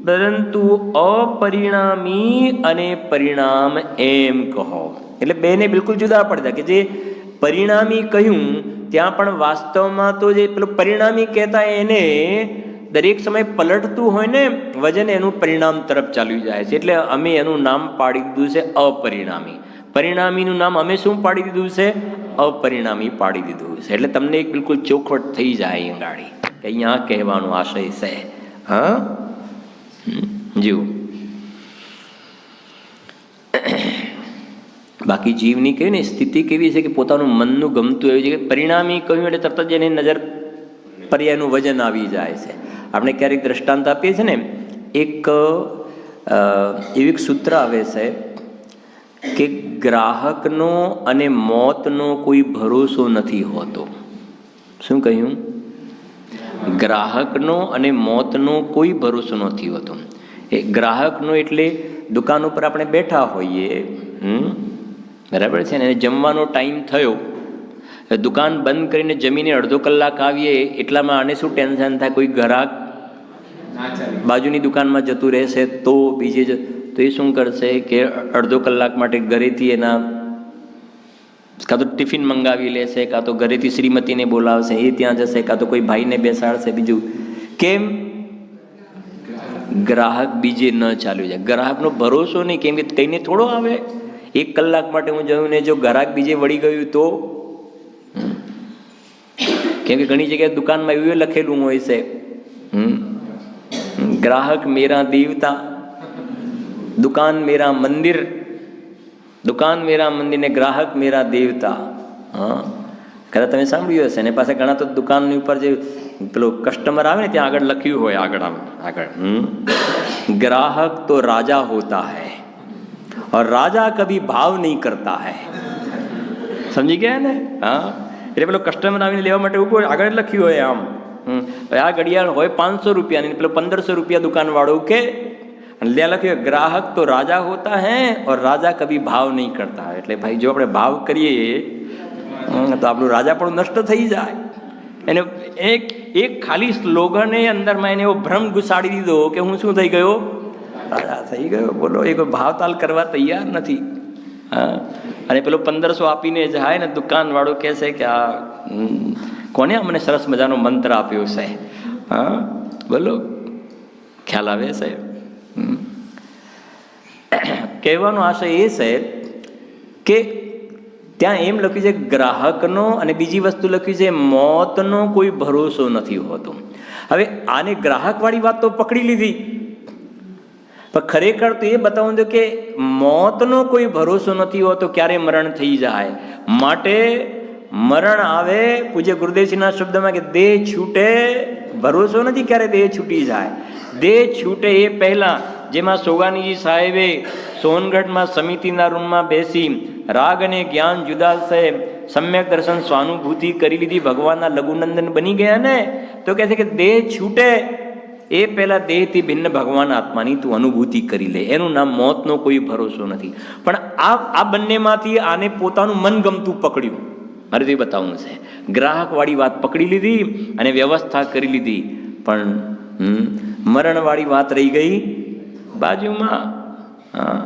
પરંતુ અપરિણામી અને પરિણામ એમ કહો. એટલે બેને બિલકુલ જુદા પડતા. કે જે પરિણામી કહ્યું ત્યાં પણ વાસ્તવમાં તો જે પેલું પરિણામી કહેતા એને દરેક સમય પલટતું હોય ને વજન, એનું પરિણામ તરફ ચાલ્યું જાય છે. એટલે અમે એનું નામ પાડી દીધું છે અપરિણામી. પરિણામીનું નામ અમે શું પાડી દીધું છે? અપરિણામી પાડી દીધું છે. એટલે તમને એક બિલકુલ ચોખવટ થઈ જાય ગાડી કે અહીંયા કહેવાનો આશય છે. હા, જીવ. બાકી જીવની કહ્યું ને સ્થિતિ કેવી છે કે પોતાનું મનનું ગમતું એવું છે કે પરિણામી કહ્યું એટલે તરત જ એની નજર પર્યાયનું વજન આવી જાય છે. આપણે ક્યારેક દ્રષ્ટાંત આપીએ છીએ ને, એક એવું સૂત્ર આવે છે કે ગ્રાહકનો અને મોતનો કોઈ ભરોસો નથી હોતો. શું કહ્યું? ગ્રાહકનો અને મોતનો કોઈ ભરોસો નથી હોતો. એ ગ્રાહકનો એટલે દુકાન ઉપર આપણે બેઠા હોઈએ, બરાબર છે ને, જમવાનો ટાઈમ થયો, દુકાન બંધ કરીને જમીને અડધો કલાક આવીએ એટલામાં આને શું ટેન્શન થાય, કોઈ ગ્રાહક બાજુની દુકાનમાં જતું રહેશે તો બીજે તો એ શું કરશે કે અડધો કલાક માટે ઘરેથી એના કાં તો ટિફિન મંગાવી લેશે, કાં તો ઘરેથી શ્રીમતીને બોલાવશે, એ ત્યાં જશે, કાં તો કોઈ ભાઈને બેસાડશે. બીજું કેમ? ગ્રાહક બીજે ન ચાલ્યું જાય. ગ્રાહકનો ભરોસો નહીં, કેમ કે કહીને થોડો આવે. 1 કલાક માટે હું જોયું ને જો ગ્રાહક બીજે વળી ગયું તો, કેમ કે ઘણી જગ્યાએ દુકાનમાં એવું લખેલું હોય છે, ગ્રાહક મેરા દેવતા, દુકાન મેરા મંદિર, દુકાન મેરા મંદિર ને ગ્રાહક મેરા દેવતા. હા, કદાચ તમે સાંભળ્યું હશે ને. પાસે ઘણા તો દુકાનની ઉપર જે પેલો કસ્ટમર આવે ને ત્યાં આગળ લખ્યું હોય, આગળ ગ્રાહક તો રાજા હોતા હૈ और राजा कभी भाव नहीं करता है. સમજી ગયા ને? હા, એટલે પેલો કસ્ટમર આવીને લેવા માટે ઉભો આગળ લખ્યું હોય આમ, આ ઘડિયાળ હોય 500 રૂપિયાની, પેલો 1500 રૂપિયા દુકાનવાળો કે ત્યાં લખ્યું ગ્રાહક તો રાજા હોતા હૈ और राजा कभी भाव नहीं करता है. એટલે ભાઈ જો આપણે ભાવ કરીએ તો આપણું રાજા પણ નષ્ટ થઈ જાય. એને એક ખાલી સ્લોગને અંદરમાં એને એવો ભ્રમ ઘુસાડી દીધો કે હું શું થઈ ગયો? રાજા થઈ ગયો. બોલો, એ કોઈ ભાવતાલ કરવા તૈયાર નથી. હા, અને પેલો 1500 આપીને જાય ને દુકાનવાળો કહેશે કે આ કોને અમને સરસ મજાનો મંત્ર આપ્યો છે. હા, બોલો, ખ્યાલ આવે છે? કહેવાનો આશય એ છે કે ત્યાં એમ લખ્યું છે ગ્રાહકનો, અને બીજી વસ્તુ લખ્યું છે મોતનો કોઈ ભરોસો નથી હોતો. હવે આને ગ્રાહકવાળી વાત તો પકડી લીધી, પણ ખરેખર તો એ બતાવવું છે કે મોતનો કોઈ ભરોસો નથી હોતો, ક્યારે મરણ થઈ જાય. માટે મરણ આવે, પૂજ્ય ગુરુદેવજીના શબ્દમાં કે દેહ છૂટે, ભરોસો નથી ક્યારે દેહ છૂટી જાય. દેહ છૂટે એ પહેલાં, જેમાં સોગાનીજી સાહેબે સોનગઢમાં સમિતિના રૂમમાં બેસી રાગ અને જ્ઞાન જુદા છે, સમ્યક દર્શન સ્વાનુભૂતિ કરી લીધી, ભગવાનના લઘુનંદન બની ગયા ને, તો કહે છે કે દેહ છૂટે એ પહેલાં દેહથી ભિન્ન ભગવાન આત્માની તું અનુભૂતિ કરી લે. એનું નામ મોતનો કોઈ ભરોસો નથી. પણ આ બંનેમાંથી આને પોતાનું મનગમતું પકડ્યું. મારે તો એ બતાવવું છે, ગ્રાહકવાળી વાત પકડી લીધી અને વ્યવસ્થા કરી લીધી, પણ મરણવાળી વાત રહી ગઈ બાજુમાં. હા,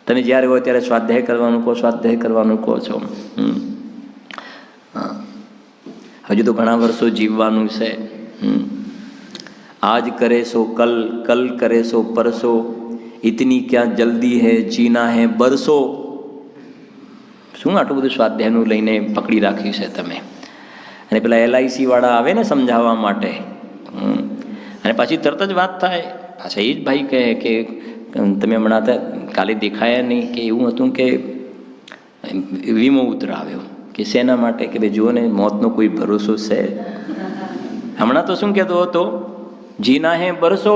તમે જ્યારે હોય ત્યારે સ્વાધ્યાય કરવાનું કહો, સ્વાધ્યાય કરવાનું કહો છો. હજુ તો ઘણા વર્ષો જીવવાનું છે. आज करे सो कल, कल करे सो परसो, इतनी क्या जल्दी है, जीना है बरસો. શું આટલું બધું સ્વાધ્યાયનું લઈને પકડી રાખ્યું છે તમે? અને પેલા LIC વાળા આવે ને સમજાવવા માટે, અને પાછી તરત જ વાત થાય. પાછા એ જ ભાઈ કહે કે તમે હમણાં કાલે દેખાયા નહીં, કે એવું હતું કે વીમો ઉતરાવ્યો, કે શેના માટે? કે ભાઈ જુઓ ને, મોતનો કોઈ ભરોસો છે? હમણાં તો શું કહેતો હતો? જીના હે બરસો,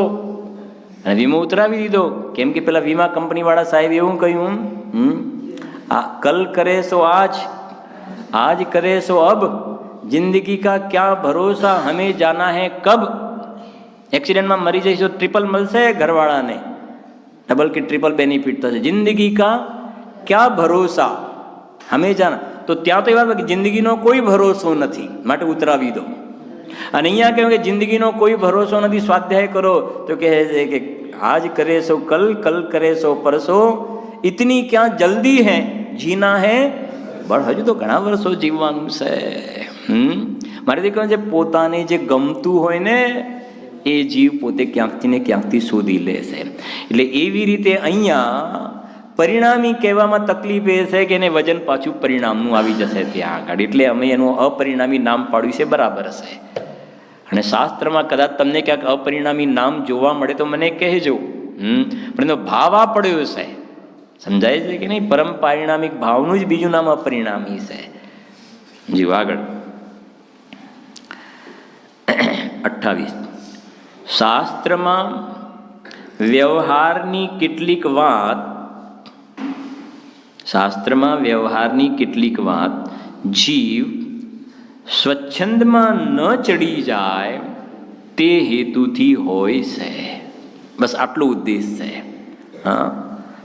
અને વીમો ઉતરાવી દીધો. કેમ કે પેલા વીમા કંપનીવાળા સાહેબ એવું કહ્યું, આ કલ કરે સો આજ, આજ કરે સો અબ, જિંદગી કા ક્યાં ભરોસા, હમે જાના હે કબ. એક્સિડન્ટમાં મરી જઈશ તો ટ્રિપલ મળશે ઘરવાળાને, ડબલ કે ટ્રિપલ બેનિફિટ થશે. જિંદગી કા ક્યાં ભરોસા, હમે જાના. તો ત્યાં તો એ વાત કે જિંદગીનો કોઈ ભરોસો નથી, માટે ઉતરાવી દો. અને અહીંયા કહ્યું કે જિંદગીનો કોઈ ભરોસો નથી, સ્વાધ્યાય કરો. તો કહે છે કે આજ કરે સો કલ, કલ કરે સો પરસો, ઇતની ક્યાં જલ્દી હે, જીના હે બળ. હજુ તો ઘણા વર્ષો જીવવાનું છે. મારે દીકરો જે પોતાને જે ગમતું હોય ને એ જીવ પોતે ક્યાંકથી ને ક્યાંકથી શોધી લે છે. એટલે એવી રીતે અહીંયા પરિણામી કહેવામાં તકલીફ એ છે કે એને વજન પાછું પરિણામનું આવી જશે ત્યાં આગળ. એટલે અમે એનું અપરિણામી નામ પાડ્યું છે, બરાબર છે. અને શાસ્ત્રમાં કદાચ તમને ક્યાંક અપરિણામી નામ જોવા મળે તો મને કહેજો. પણ એનો ભાવ આ પડ્યો છે, સમજાય છે કે નહીં? પરમ પારિણામિક ભાવનું જ બીજું નામ અપરિણામી છે. જીવ આગળ 28. શાસ્ત્રમાં વ્યવહારની કેટલીક વાત, શાસ્ત્રમાં વ્યવહારની કેટલીક વાત જીવ સ્વચ્છંદમાં ન ચડી જાય તે હેતુથી હોય છે. બસ આટલું ઉદ્દેશ છે. હા,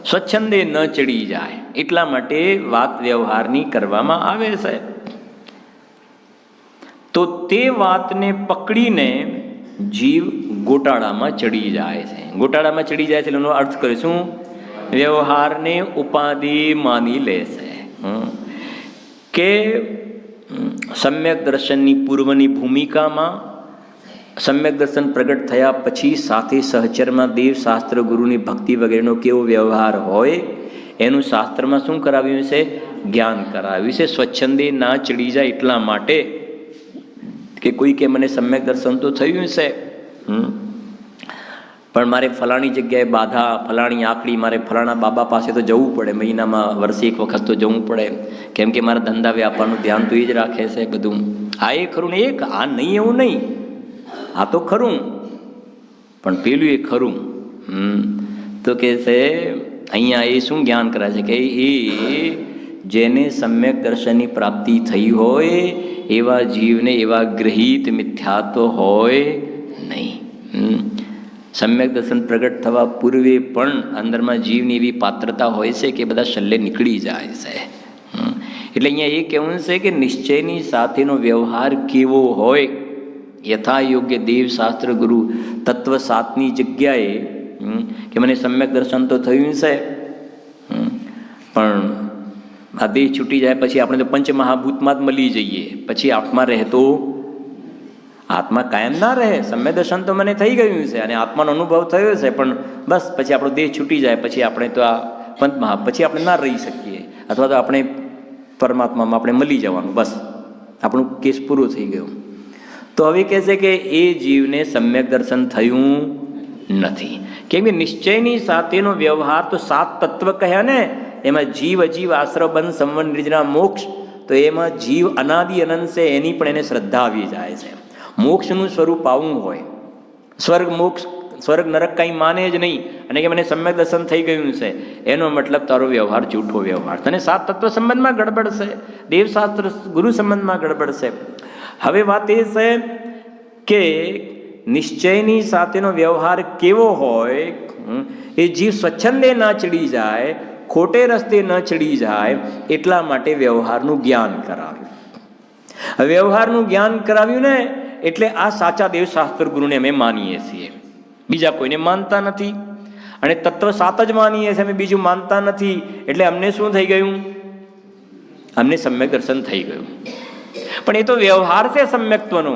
સ્વચ્છંદે ન ચડી જાય એટલા માટે વાત વ્યવહારની કરવામાં આવે છે. તો તે વાતને પકડીને જીવ ગોટાળામાં ચડી જાય છે. ગોટાળામાં ચડી જાય છે એનો અર્થ કરીશું વ્યવહારને ઉપાધિ માની લે છે. કે સમ્યક દર્શનની પૂર્વની ભૂમિકામાં સમ્યક દર્શન પ્રગટ થયા પછી સાથે સહચરમાં દેવ શાસ્ત્ર ગુરુની ભક્તિ વગેરેનો કેવો વ્યવહાર હોય એનું શાસ્ત્રમાં શું કરાવ્યું છે? જ્ઞાન કરાવ્યું છે. સ્વચ્છંદે ના ચડી જાય એટલા માટે કે કોઈ કે મને સમ્યક દર્શન તો થયું છે, પણ મારે ફલાણી જગ્યાએ બાધા, ફલાણી આંકડી, મારે ફલાણા બાબા પાસે તો જવું પડે, મહિનામાં વર્ષે એક વખત તો જવું પડે, કેમ કે મારા ધંધા વ્યાપારનું ધ્યાન તો એ જ રાખે છે બધું. આ એ ખરું ને, એક આ નહીં એવું નહીં, આ તો ખરું, પણ પેલું એ ખરું. તો કે છે અહીંયા એ શું જ્ઞાન કરાય છે કે એ જેને સમ્યક દર્શનની પ્રાપ્તિ થઈ હોય એવા જીવને એવા ગ્રહિત મિથ્યાત્વ હોય નહીં. સમ્યક દર્શન પ્રગટ થવા પૂર્વે પણ અંદરમાં જીવની એવી પાત્રતા હોય છે કે બધા છેલ્લે નીકળી જાય છે. એટલે અહીંયા એ કહેવું છે કે નિશ્ચયની સાથેનો વ્યવહાર કેવો હોય, યથા યોગ્ય દેવ શાસ્ત્ર ગુરુ તત્વ સાતની જગ્યાએ કે મને સમ્યક દર્શન તો થયું છે, પણ આ દેહ છૂટી જાય પછી આપણે તો પંચમહાભૂતમાં જ મળી જઈએ, પછી આત્મા રહેતો, આત્મા કાયમ ના રહે. સમ્યક દર્શન તો મને થઈ ગયું છે અને આત્માનો અનુભવ થયો છે, પણ બસ પછી આપણો દેહ છૂટી જાય પછી આપણે તો આ પંચમહા પછી આપણે ના રહી શકીએ, અથવા તો આપણે પરમાત્મામાં આપણે મળી જવાનું, બસ આપણું કેસ પૂરું થઈ ગયું. તો હવે કહે છે કે એ જીવને સમ્યક દર્શન થયું નથી, કેમ કે નિશ્ચયની સાથેનો વ્યવહાર તો સાત તત્વ કહ્યા ને, એમાં જીવ અજીવ આશ્રવ બંધ સંવન નિર્જના મોક્ષ, તો એમાં જીવ અનાદિ અનંત છે એની પણ એને શ્રદ્ધા આવી જાય છે. મોક્ષનું સ્વરૂપ આવું હોય, સ્વર્ગ મોક્ષ સ્વર્ગ નરક કંઈ માને જ નહીં, અને કે મને સમ્યક દર્શન થઈ ગયું છે એનો મતલબ તારો વ્યવહાર જૂઠો વ્યવહાર, તને સાત તત્વ સંબંધમાં ગડબડ છે, દેવશાસ્ત્ર ગુરુ સંબંધમાં ગડબડ છે. હવે વાત એ છે કે નિશ્ચયની સાથેનો વ્યવહાર કેવો હોય, એ જીવ સ્વચ્છંદે ના ચડી જાય, ખોટે રસ્તે ન ચડી જાય એટલા માટે વ્યવહારનું જ્ઞાન કરાવ્યું. વ્યવહારનું જ્ઞાન કરાવ્યું ને એટલે આ સાચા દેવશાસ્ત્ર ગુરુને અમે માનીએ છીએ, બીજા કોઈને માનતા નથી, અને તત્વ સાત જ માનીએ છીએ, અમે બીજું માનતા નથી. એટલે અમને શું થઈ ગયું? અમને સમ્યક દર્શન થઈ ગયું. પણ એ તો વ્યવહાર છે સમ્યક્ત્વનો.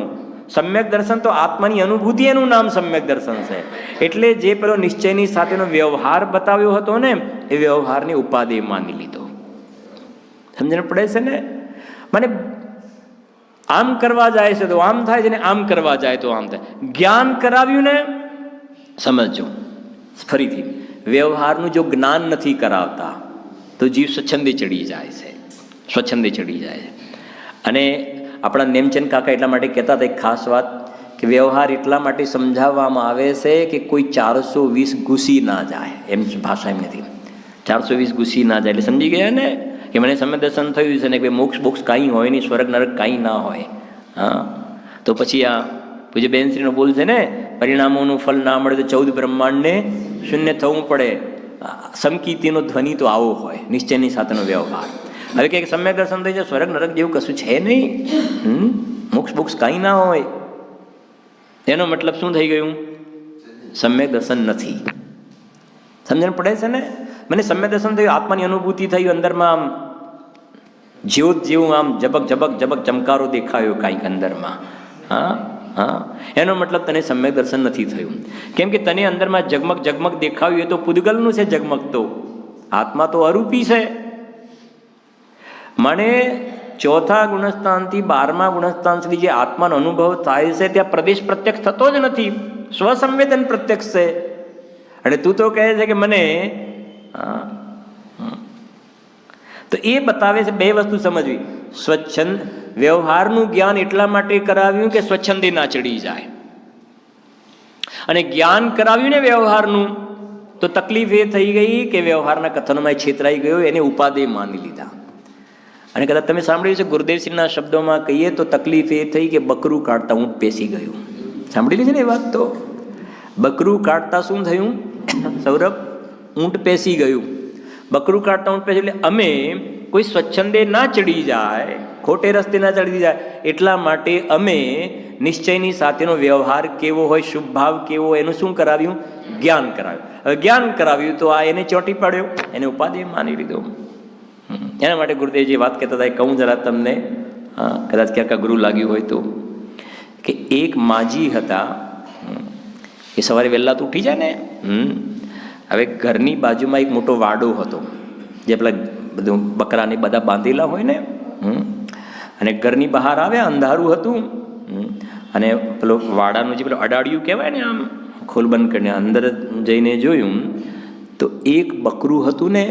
સમ્યક દર્શન તો આત્માની અનુભૂતિ, એનું નામ સમ્યક દર્શન છે. એટલે જે પેલો નિશ્ચયની સાથેનો વ્યવહાર બતાવ્યો હતો ને, એ વ્યવહારની ઉપાધિ માની લીધો. સમજણ પડે છે ને? મને આમ કરવા જાય છે તો આમ થાય છે ને, આમ કરવા જાય તો આમ થાય. જ્ઞાન કરાવ્યું ને, સમજો ફરીથી, વ્યવહારનું જો જ્ઞાન નથી કરાવતા તો જીવ સ્વચ્છંદે ચડી જાય છે, સ્વચ્છંદે ચડી જાય છે. અને આપણા નેમચંદ કાકા એટલા માટે કહેતા હતા એક ખાસ વાત, કે વ્યવહાર એટલા માટે સમજાવવામાં આવે છે કે કોઈ 420 ઘૂસી ના જાય, એમ ભાષા એમ નથી, 420 ઘૂસી ના જાય. એટલે સમજી ગયા ને કે મને સમ્યક દર્શન થયું છે ને કે મોક્ષ બોક્ષ કાંઈ હોય નહીં, સ્વર્ગ નરક કાંઈ ના હોય. હા, તો પછી આ પૂજ્ય બેનશ્રીનો બોલ છે ને, પરિણામોનું ફળ ના મળે તો 14 બ્રહ્માંડને શૂન્ય થવું પડે. સમકીર્તિનો ધ્વનિ તો આવો હોય નિશ્ચયની સાથેનો વ્યવહાર. હવે કે સમ્યક દર્શન થઈ જાય, સ્વર્ગ નરક જેવું કશું છે નહીં, મોક્ષ બોક્ષ કાંઈ ના હોય, એનો મતલબ શું થઈ ગયું? સમ્યક દર્શન નથી. સમજણ પડે છે ને? મને સમ્યક દર્શન થયું, આત્માની અનુભૂતિ થઈ, અંદરમાં આમ જ્યોત જેવું આમ ઝબક ઝબક ઝબક ચમકારો દેખાયો કાંઈક અંદરમાં. હા હા, એનો મતલબ તને સમ્યક દર્શન નથી થયું. કેમ કે તને અંદરમાં ઝગમગ ઝગમગ દેખાયું એ તો પૂદગલનું છે ઝગમગ, તો આત્મા તો અરૂપી છે. મને 4થા ગુણસ્થાનથી 12મા ગુણસ્થાન સુધી જે આત્માનો અનુભવ થાય છે ત્યાં પ્રદેશ પ્રત્યક્ષ થતો જ નથી, સ્વસંવેદન પ્રત્યક્ષ છે. અને તું તો કહે છે કે મને, તો એ બતાવે છે બે વસ્તુ સમજવી. સ્વચ્છંદ વ્યવહારનું જ્ઞાન એટલા માટે કરાવ્યું કે સ્વચ્છંદે ના ચડી જાય, અને જ્ઞાન કરાવ્યું ને વ્યવહારનું તો તકલીફ એ થઈ ગઈ કે વ્યવહારના કથનમાં છેતરાઈ ગયો, એને ઉપાદેય માની લીધા. અને કદાચ તમે સાંભળ્યું છે ગુરુદેવસિંહના શબ્દોમાં કહીએ તો તકલીફ એ થઈ કે બકરું કાઢતા ઊંટ પેસી ગયું. સાંભળી લીધી ને એ વાત? તો બકરું કાઢતા શું થયું સૌરભ? ઊંટ પેસી ગયું. બકરું કાઢતા ઊંટ પેસી એટલે અમે કોઈ સ્વચ્છંદે ના ચડી જાય, ખોટે રસ્તે ના ચડી જાય, એટલા માટે અમે નિશ્ચયની સાથેનો વ્યવહાર કેવો હોય, શુભ ભાવ કેવો હોય, એનું શું કરાવ્યું? જ્ઞાન કરાવ્યું. હવે જ્ઞાન કરાવ્યું તો આ એને ચોંટી પાડ્યો, એને ઉપાધિ માની લીધો. એના માટે ગુરુદેવજી વાત કહેતા હતા, કહું જરા તમને, કદાચ ક્યાંક ગુરુ લાગ્યું હોય તો, કે એક માજી હતા, એ સવારે વહેલા તો ઉઠી જાય ને. હવે ઘરની બાજુમાં એક મોટો વાડો હતો, જે પેલા બધું બકરાને બધા બાંધેલા હોય ને, અને ઘરની બહાર આવ્યા, અંધારું હતું, અને પેલો વાડાનું જે પેલું અડાડિયું કહેવાય ને, આમ ખોલ બંધ કરીને અંદર જઈને જોયું તો એક બકરું હતું ને,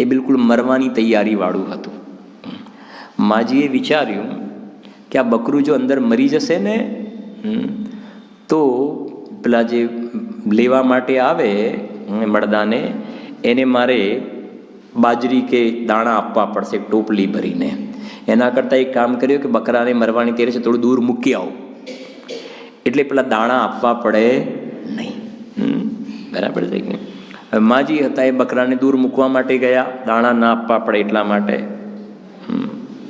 એ બિલકુલ મરવાની તૈયારીવાળું હતું. માજીએ વિચાર્યું કે આ બકરું જો અંદર મરી જશે ને તો પેલા જે લેવા માટે આવે મળદાને, એને મારે બાજરી કે દાણા આપવા પડશે ટોપલી ભરીને. એના કરતાં એક કામ કર્યું કે બકરાને મરવાની તૈયારી છે, થોડું દૂર મૂકી આવો, એટલે પેલા દાણા આપવા પડે નહીં. બરાબર છે કે? હવે માજી હતા, એ બકરાને દૂર મૂકવા માટે ગયા, દાણા ના આપવા પડે એટલા માટે,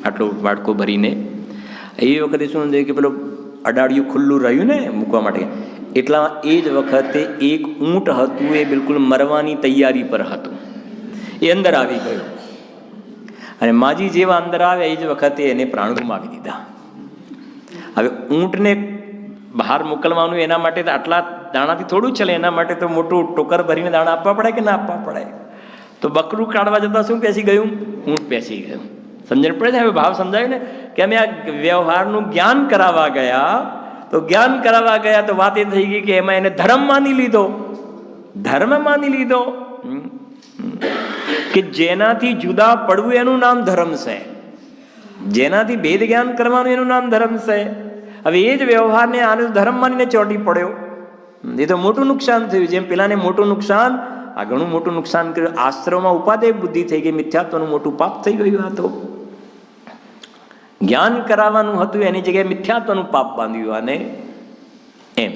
આટલો વાડકો ભરીને. એ વખતે શું થયું કે પેલો અડાડિયું ખુલ્લું રહ્યું ને મૂકવા માટે, એટલા એ જ વખતે એક ઊંટ હતું, એ બિલકુલ મરવાની તૈયારી પર હતું, એ અંદર આવી ગયો. અને માજી જેવા અંદર આવ્યા એ જ વખતે એને પ્રાણ ગુમાવી દીધા. હવે ઊંટને બહાર મોકલવાનું એના માટે તો આટલા દાણાથી થોડું ચાલે, એના માટે તો મોટું ટોકર ભરીને દાણા આપવા પડે કે ના આપવા પડે? તો બકરું કાઢવા જતાં શું પેસી ગયું? ઊંટ પેસી ગયું. સમજણ પડે છે? હવે ભાવ સમજાયું ને કે અમે આ વ્યવહારનું જ્ઞાન કરાવવા ગયા, તો જ્ઞાન કરાવવા ગયા તો વાત એ થઈ ગઈ કે એમાં એને ધર્મ માની લીધો. ધર્મ માની લીધો કે જેનાથી જુદા પડવું એનું નામ ધર્મ છે, જેનાથી ભેદ જ્ઞાન કરવાનું એનું નામ ધર્મ છે. હવે એ જ વ્યવહારને આને ધર્મ માનીને ચોંટી પડ્યો, એ તો મોટું નુકસાન થયું. જેમ પેલાને મોટું નુકસાન, આ ઘણું મોટું નુકસાન કર્યું. આશ્રમમાં ઉપાદેય બુદ્ધિ થઈ ગઈ, મિથ્યાત્વનું મોટું પાપ થઈ ગયું. આ તો જ્ઞાન કરાવવાનું હતું, એની જગ્યાએ મિથ્યાત્વનું પાપ બાંધ્યું આને. એમ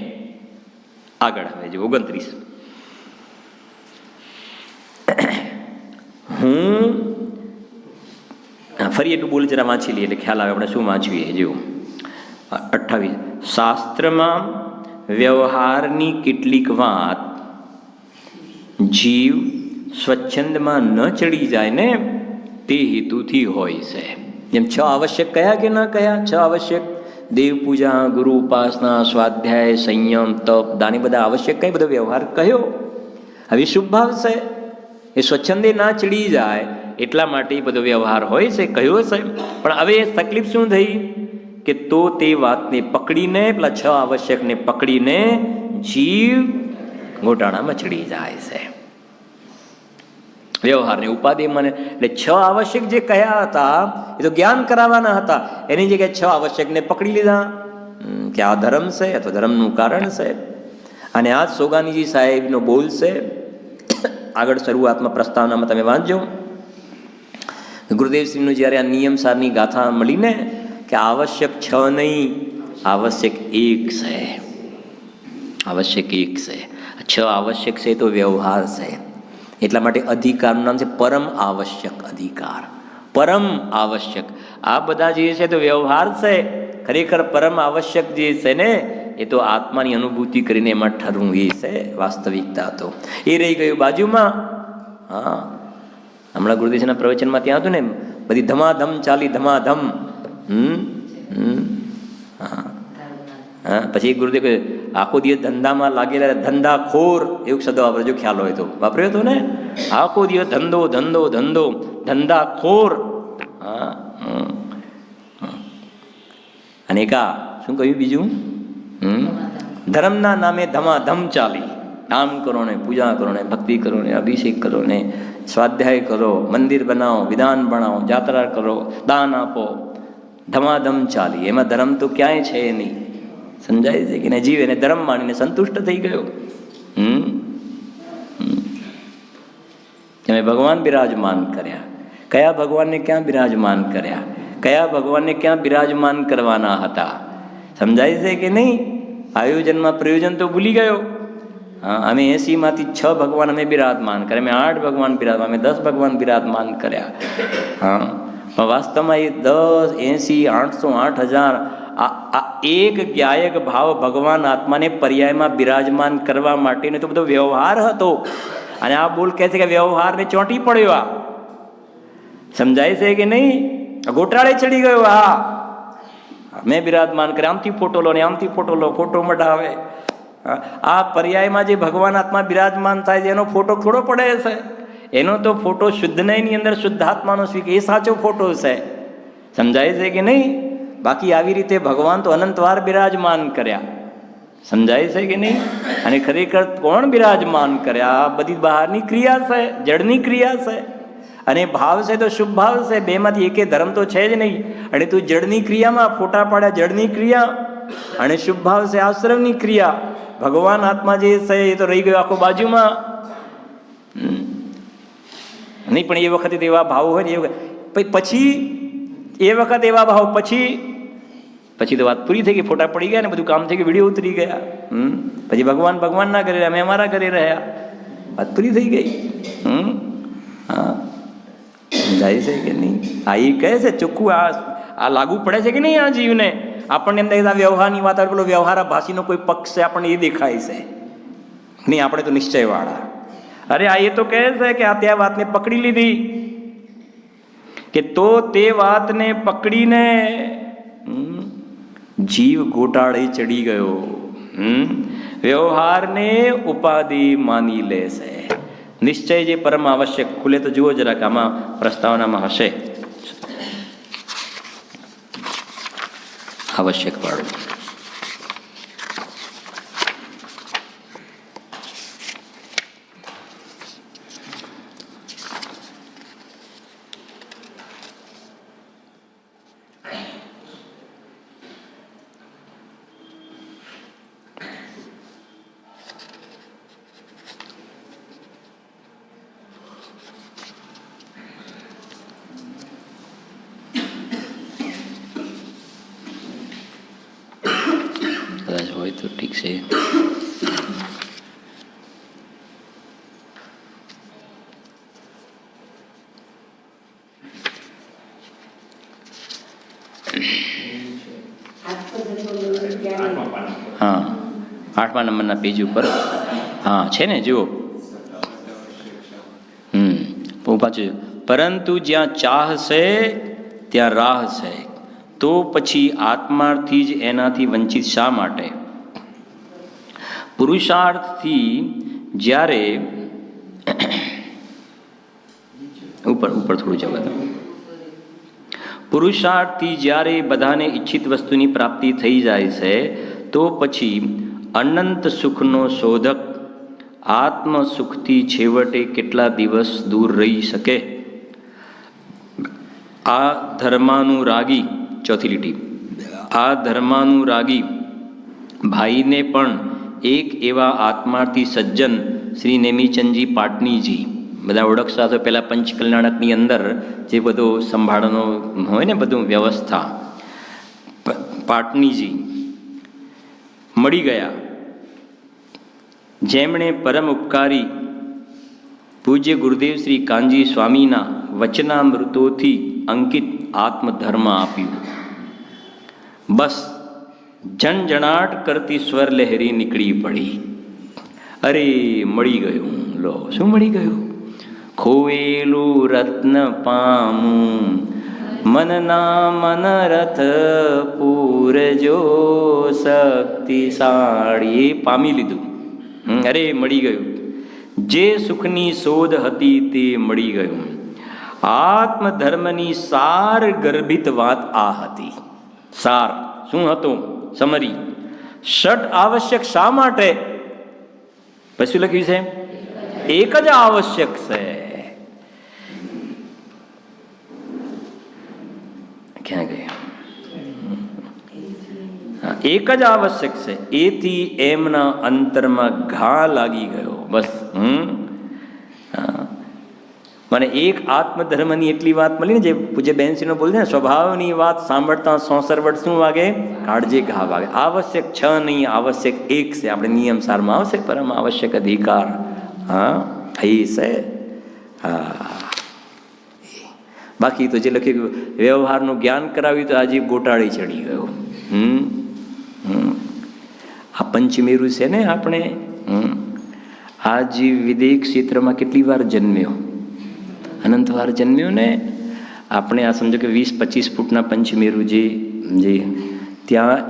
આગળ હવે જો 29, હું ફરી એટલું બોલ જરા વાંચી લઈએ એટલે ખ્યાલ આવે આપણે શું વાંચીએ. જો 28, શાસ્ત્રમાં વ્યવહારની કેટલીક વાત જીવ સ્વચ્છંદમાં ન ચડી જાય ને તે હેતુથી હોય છે. જેમ 6 આવશ્યક કયા કે ના કયા? 6 આવશ્યક: દેવ પૂજા, ગુરુ ઉપાસના, સ્વાધ્યાય, સંયમ, તપ, દાન, બધા આવશ્યક કઈ બધો વ્યવહાર કયો? હવે શુભ ભાવ છે, એ સ્વચ્છંદે ના ચડી જાય એટલા માટે બધો વ્યવહાર હોય છે, કયો છે. પણ હવે તકલીફ શું થઈ કે તો તે વાતને પકડીને, પેલા 6 આવશ્યકને પકડીને જીવ ગોટાળામાં ચડી જાય છે. વ્યવહારને ઉપાધિ મને, એટલે 6 આવશ્યક જે કયા હતા એ તો જ્ઞાન કરાવવાના હતા, એની જગ્યાએ 6 આવશ્યકને પકડી લીધા કે આ ધર્મ છે અથવા ધર્મનું કારણ છે. અને આ સોગાનીજી સાહેબનો બોલ છે. આગળ શરૂઆતમાં પ્રસ્તાવનામાં તમે વાંચજો, ગુરુદેવશ્રીનું જ્યારે આ નિયમ સારની ગાથા મળીને કે આવશ્યક 6 નહીં, આવશ્યક 1 છે. આવશ્યક 1 છે. 6 આવશ્યક છે તો વ્યવહાર છે. એટલા માટે અધિકારનું નામ છે પરમ આવશ્યક અધિકાર. પરમ આવશ્યક આ બધા જે છે તો વ્યવહાર છે. ખરેખર પરમ આવશ્યક જે છે ને એ તો આત્માની અનુભૂતિ કરીને એમાં ઠરવું, એ છે વાસ્તવિકતા. તો એ રહી ગયું બાજુમાં. હા, હમણાં ગુરુદેવના પ્રવચનમાં ત્યાં હતું ને, બધી ધમાધમ ચાલી, ધમાધમ. હા, પછી ગુરુદેવ આખો દિવસ ધંધામાં લાગેલા, ધંધાખોર એવું શબ્દ વાપરે, જો ખ્યાલ હોય તો વાપર્યો હતો ને. આખો દિવસ ધંધો ધંધો ધંધો, ધંધાખોર. હા, અને કા શું કહ્યું બીજું? ધર્મના નામે ધમાધમ ચાલી. કામ કરો ને, પૂજા કરો ને, ભક્તિ કરો ને, અભિષેક કરો ને, સ્વાધ્યાય કરો, મંદિર બનાવો, વિધાન બનાવો, જાત્રા કરો, દાન આપો, ધમાધમ ચાલી. એમાં ધર્મ તો ક્યાંય છે નહીં. સમજાય છે કે જીવ એને ધર્મ માનીને સંતુષ્ટ થઈ ગયો. તમે ભગવાન બિરાજમાન કર્યા, કયા ભગવાનને ક્યાં બિરાજમાન કર્યા, કયા ભગવાનને ક્યાં બિરાજમાન કરવાના હતા? સમજાય છે કે નહીં? આયોજનમાં પ્રયોજન તો ભૂલી ગયો. હા, અમે 80માંથી 6 ભગવાન અમે બિરાજમાન કર્યા, અમે 8 ભગવાન બિરાજમાન, અમે 10 ભગવાન બિરાજમાન કર્યા. હા, પણ વાસ્તવમાં એ 10, 80, 800, 8000 આ એક જ્ઞાયક ભાવ ભગવાન આત્માને પર્યાયમાં બિરાજમાન કરવા માટેનો તો બધો વ્યવહાર હતો. અને આ બોલ કહે છે કે વ્યવહારને ચોંટી પડ્યો. આ સમજાય છે કે નહીં? ગોટાળે ચડી ગયો. હા, મેં બિરાજમાન કરે, આમથી ફોટો લો ને આમથી ફોટો લો, ફોટો મટાવે. આ પર્યાયમાં જે ભગવાન આત્મા બિરાજમાન થાય છે એનો ફોટો થોડો પડે છે. એનો તો ફોટો શુદ્ધનયની અંદર શુદ્ધાત્માનો સ્વીકાર, એ સાચો ફોટો છે. સમજાય છે કે નહીં? બાકી આવી રીતે ભગવાન તો અનંતવાર બિરાજમાન કર્યા. સમજાય છે કે નહીં? અને ખરેખર કોણ બિરાજમાન કર્યા? બધી બહારની ક્રિયા છે, જડની ક્રિયા છે. અને ભાવ છે તો શુભ ભાવ છે, બેમાંથી એકે ધર્મ તો છે જ નહીં. અને તું જડની ક્રિયામાં ફોટા પાડ્યા, જડની ક્રિયા, અને શુભ ભાવ છે આશ્રમની ક્રિયા. ભગવાન આત્મા જે છે એ તો રહી ગયો આખો બાજુમાં. નહીં, પણ એ વખતે તો એવા ભાવ હોય ને, પછી એ વખત એવા ભાવ, પછી તો વાત પૂરી થઈ ગઈ, ફોટા પડી ગયા ને બધું કામ થઈ ગયું, વિડીયો ઉતરી ગયા. પછી ભગવાન ભગવાનના ઘરે રહ્યા, અમે અમારા ઘરે રહ્યા, વાત પૂરી થઈ ગઈ. હા, જાય છે કે નહીં? આ એ કહે છે ચોખ્ખું, આ લાગુ પડે છે કે નહીં આ જીવને? આપણને એમ થાય વ્યવહારની વાત આવે, પેલો વ્યવહાર ભાષીનો કોઈ પક્ષ છે આપણને એ દેખાય છે નહીં. આપણે તો નિશ્ચયવાળા. અરે આ એ તો કહે છે કે આ ત્યાં વાતને પકડી લીધી, કે તો તે વાતને પકડીને જીવ ગોટાળે ચડી ગયો. વ્યવહારને ઉપાધિ માની લે છે. નિશ્ચય જે પરમ આવશ્યક, ખુલે તો જુઓ જરાક, આમાં પ્રસ્તાવનામાં હશે આવશ્યક વાળું. હોય તો ઠીક છે. હા, 8મા નંબરના પેજ ઉપર હા છે ને, જુઓ. પાછું, પરંતુ જ્યાં ચાહ છે ત્યાં રાહ છે, તો પછી આત્માર્થી જ એનાથી વંચિત શા માટે? પુરુષાર્થથી જ્યારે ઉપર થોડું જવા દો. પુરુષાર્થથી જ્યારે બધાને ઈચ્છિત વસ્તુની પ્રાપ્તિ થઈ જાય છે, તો પછી અનંત સુખનો શોધક આત્મ સુખથી છેવટે કેટલા દિવસ દૂર રહી શકે? આ ધર્માનુરાગી, ચોથી લીટી, આ ધર્માનુરાગી ભાઈને પણ એક એવા આત્માર્થી સજ્જન શ્રી નેમિચંદજી પાટનીજી, બધા ઓળખતા તો પેલા પંચકલ્યાણકની અંદર જે બધો સંભાળનો હોય ને બધું વ્યવસ્થા, પાટનીજી મળી ગયા, જેમણે પરમ ઉપકારી પૂજ્ય ગુરુદેવ શ્રી કાનજી સ્વામીના વચનામૃતોથી અંકિત આત્મધર્મ આપ્યું. બસ જણજણાટ કરતી સ્વર લહેરી નીકળી પડી. અરે મળી ગયું, લો શું મળી ગયું? ખોવેલું રત્ન પામું, મનના મનરથ પૂરજો શક્તિશાળી, પામી લીધું. અરે મળી ગયું. જે સુખની શોધ હતી તે મળી ગયું. આત્મધર્મની સાર ગર્ભિત વાત આ હતી. સાર શું હતું? સમરી. ષટ આવશ્યક શા માટે? પછી લખ્યું છે એક જ આવશ્યક છે. ક્યાં ગયા? એક જ આવશ્યક છે. એથી એમના અંતરમાં ઘા લાગી ગયો. બસ મને એક આત્મધર્મની એટલી વાત મળી ને, જે પૂજ્ય બહેનશ્રીનો બોલે છે ને, સ્વભાવની વાત સાંભળતા સોસરવટ શું વાગે? કાળજે ઘા વાગે. આવશ્યક 6 નહીં, આવશ્યક 1 છે. આપણે નિયમ સારમાં આવશે પરમ આવશ્યક અધિકાર. હા, એ છે. હા, બાકી તો જે લખ્યું વ્યવહારનું જ્ઞાન કરાવ્યું તો આજે ગોટાળે ચડી ગયો. આ પંચમેરુ છે ને, આપણે આ જીવ વિદેહ ક્ષેત્રમાં કેટલી વાર જન્મ્યો? અનંત વાર જન્મ્યો ને. આપણે આ સમજો કે 20-25 ફૂટના પંચમેરુ જે ત્યાં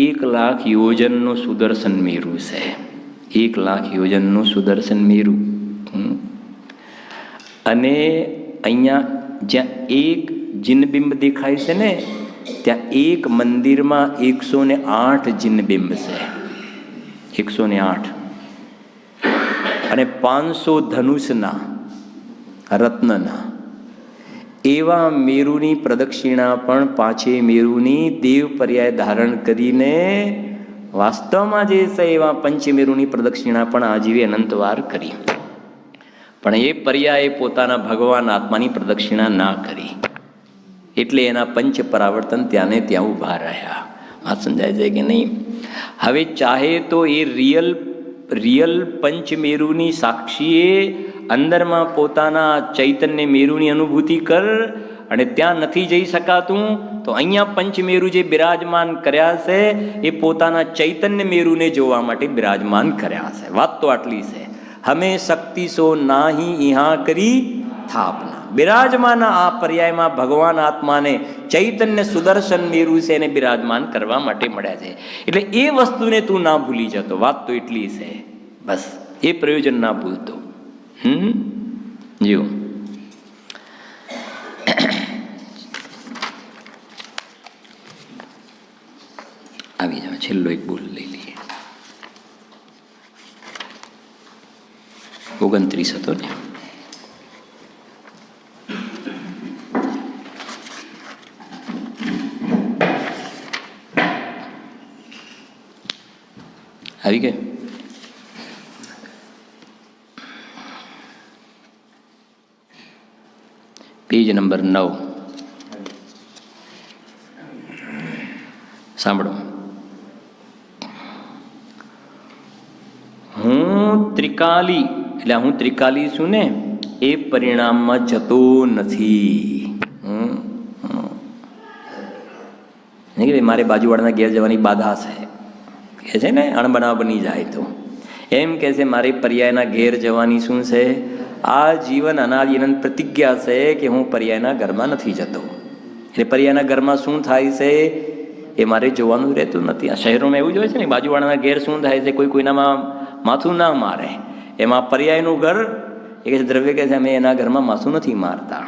1 લાખ યોજનનું સુદર્શન મેરુ છે. 1 લાખ યોજનનું સુદર્શન મેરુ. અને અહીંયા જ્યાં એક જિનબિંબ દેખાય છે ને, ત્યાં એક મંદિરમાં 108 જિનબિંબ છે. 108. અને 500 ધનુષના રત્નના એવા મેરુની પ્રદક્ષિણા પણ 5 મેરુની દેવ પર્યાય ધારણ કરીને વાસ્તવમાં જે છે એવા પંચમેરુની પ્રદક્ષિણા પણ આજીવે અનંતવાર કરી. પણ એ પર્યાય પોતાના ભગવાન આત્માની પ્રદક્ષિણા ના કરી, એટલે એના પંચ પરાવર્તન ત્યાંને ત્યાં ઊભા રહ્યા. આ સમજાય છે કે નહીં? હવે ચાહે તો એ રિયલ પંચમેરુની સાક્ષીએ અંદરમાં પોતાના ચૈતન્ય મેરુની અનુભૂતિ કર, અને ત્યાં નથી જઈ શકાતું તો અહીંયા પંચમેરુ જે બિરાજમાન કર્યા છે એ પોતાના ચૈતન્ય મેરુને જોવા માટે બિરાજમાન કર્યા છે. વાત તો આટલી છે. હમે શક્તિ સો નાહી ઇહા કરી સ્થાપના. બિરાજમાન આ પર્યાયમાં ભગવાન આત્માને ચૈતન્ય સુદર્શન મેરુ છે એને બિરાજમાન કરવા માટે મળ્યા છે. એટલે એ વસ્તુને તું ના ભૂલી જતો. વાત તો એટલી છે. બસ એ પ્રયોજન ના ભૂલતો. જીઓ આવી જાવ. છેલ્લો એક બોલ લઈ લઈએ. 29 હતો ને. આવી ગયો. Page number 9. સાંભળો. હું ત્રિકાલી, એટલે હું ત્રિકાલી છું ને, એ પરિણામમાં જતો નથી. મારે બાજુવાળાના ઘેર જવાની બાધા છે, કે છે ને, અણબનાવ બની જાય તો એમ કે છે મારે પર્યાયના ઘેર જવાની શું છે? આ જીવન અનાદિ અનંત પ્રતિજ્ઞા છે કે હું પર્યાયના ઘરમાં નથી જતો. એટલે પર્યાયના ઘરમાં શું થાય છે એ મારે જોવાનું રહેતું નથી. આ શહેરોમાં એવું જ હોય છે ને, બાજુવાળાના ઘેર શું થાય છે, કોઈ કોઈનામાં માથું ના મારે. એમાં પર્યાયનું ઘર એ કે દ્રવ્ય કહે છે અમે એના ઘરમાં માથું નથી મારતા.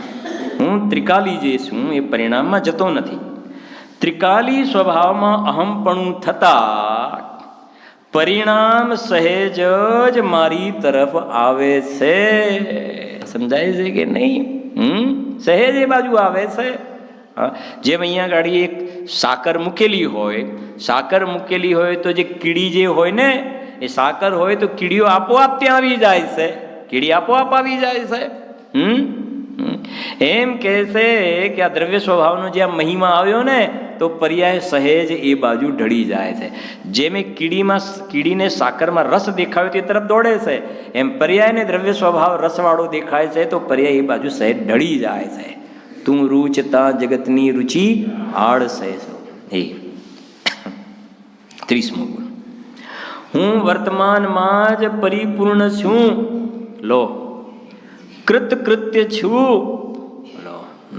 હું ત્રિકાલી જે છું એ પરિણામમાં જતો નથી. ત્રિકાલી સ્વભાવમાં અહમપણું થતા પરિણામ સહેજ જ મારી તરફ આવે છે. સમજાય છે કે નહીં? સહેજ એ બાજુ આવે છે. જેમ અહીંયા ગાડી એક સાકર મૂકેલી હોય તો જે કીડી જે હોય ને, એ સાકર હોય તો કીડીઓ આપોઆપ ત્યાં આવી જાય છે. કીડી આપોઆપ આવી જાય છે. એમ કહે છે કે આ દ્રવ્ય સ્વભાવનો જ્યાં મહિમા આવ્યો ને, તો પર્યાય સહેજ એ બાજુ ઢળી જાય છે. જેમ કીડીને સાકરમાં રસ દેખાયો તે તરફ દોડે છે, એમ પર્યાયને દ્રવ્ય સ્વભાવ રસવાળો દેખાય છે તો પર્યાય એ બાજુ સહેજ ઢળી જાય છે. તું રૂચતા જગતની રુચિ આળસે છો. એ 30મો ગુણ. હું વર્તમાનમાં જ પરિપૂર્ણ છું. લો, કૃતકૃત્ય છું.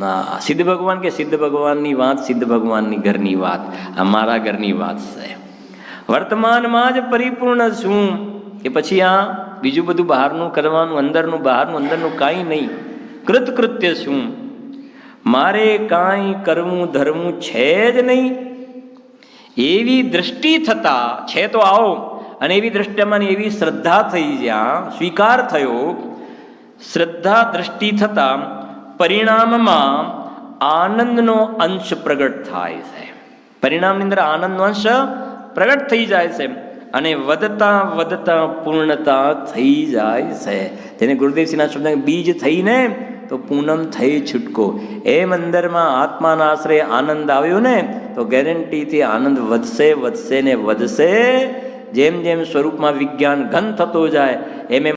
ના, સિદ્ધ ભગવાન કે સિદ્ધ ભગવાનની વાત, સિદ્ધ ભગવાનની ઘરની વાત, અમારા ઘરની વાત છે. વર્તમાનમાં જ પરિપૂર્ણ છું. કે પછી આ બીજું બધું બહારનું કરવાનું, અંદરનું કાંઈ નહીં. કૃતકૃત્ય છું. મારે કાંઈ કરવું ધરવું છે જ નહીં. એવી દ્રષ્ટિ થતા છે તો આવો, અને એવી દ્રષ્ટિમાં એવી શ્રદ્ધા થઈ, જ્યાં સ્વીકાર થયો, શ્રદ્ધા દ્રષ્ટિ થતા પરિણામમાં આનંદનો અંશ પ્રગટ થાય છે. પરિણામની અંદર આનંદનો અંશ પ્રગટ થઈ જાય છે. અને વધતા વધતા પૂર્ણતા થઈ જાય છે. જેને ગુરુદેવસિંહના શબ્દ બીજ થઈને તો પૂનમ થઈ છૂટકો. એમ અંદરમાં આત્માના આશ્રય આનંદ આવ્યો ને તો ગેરંટીથી આનંદ વધશે વધશે ને વધશે. જેમ જેમ સ્વરૂપમાં વિજ્ઞાન ઘન થતો જાય એમ એમ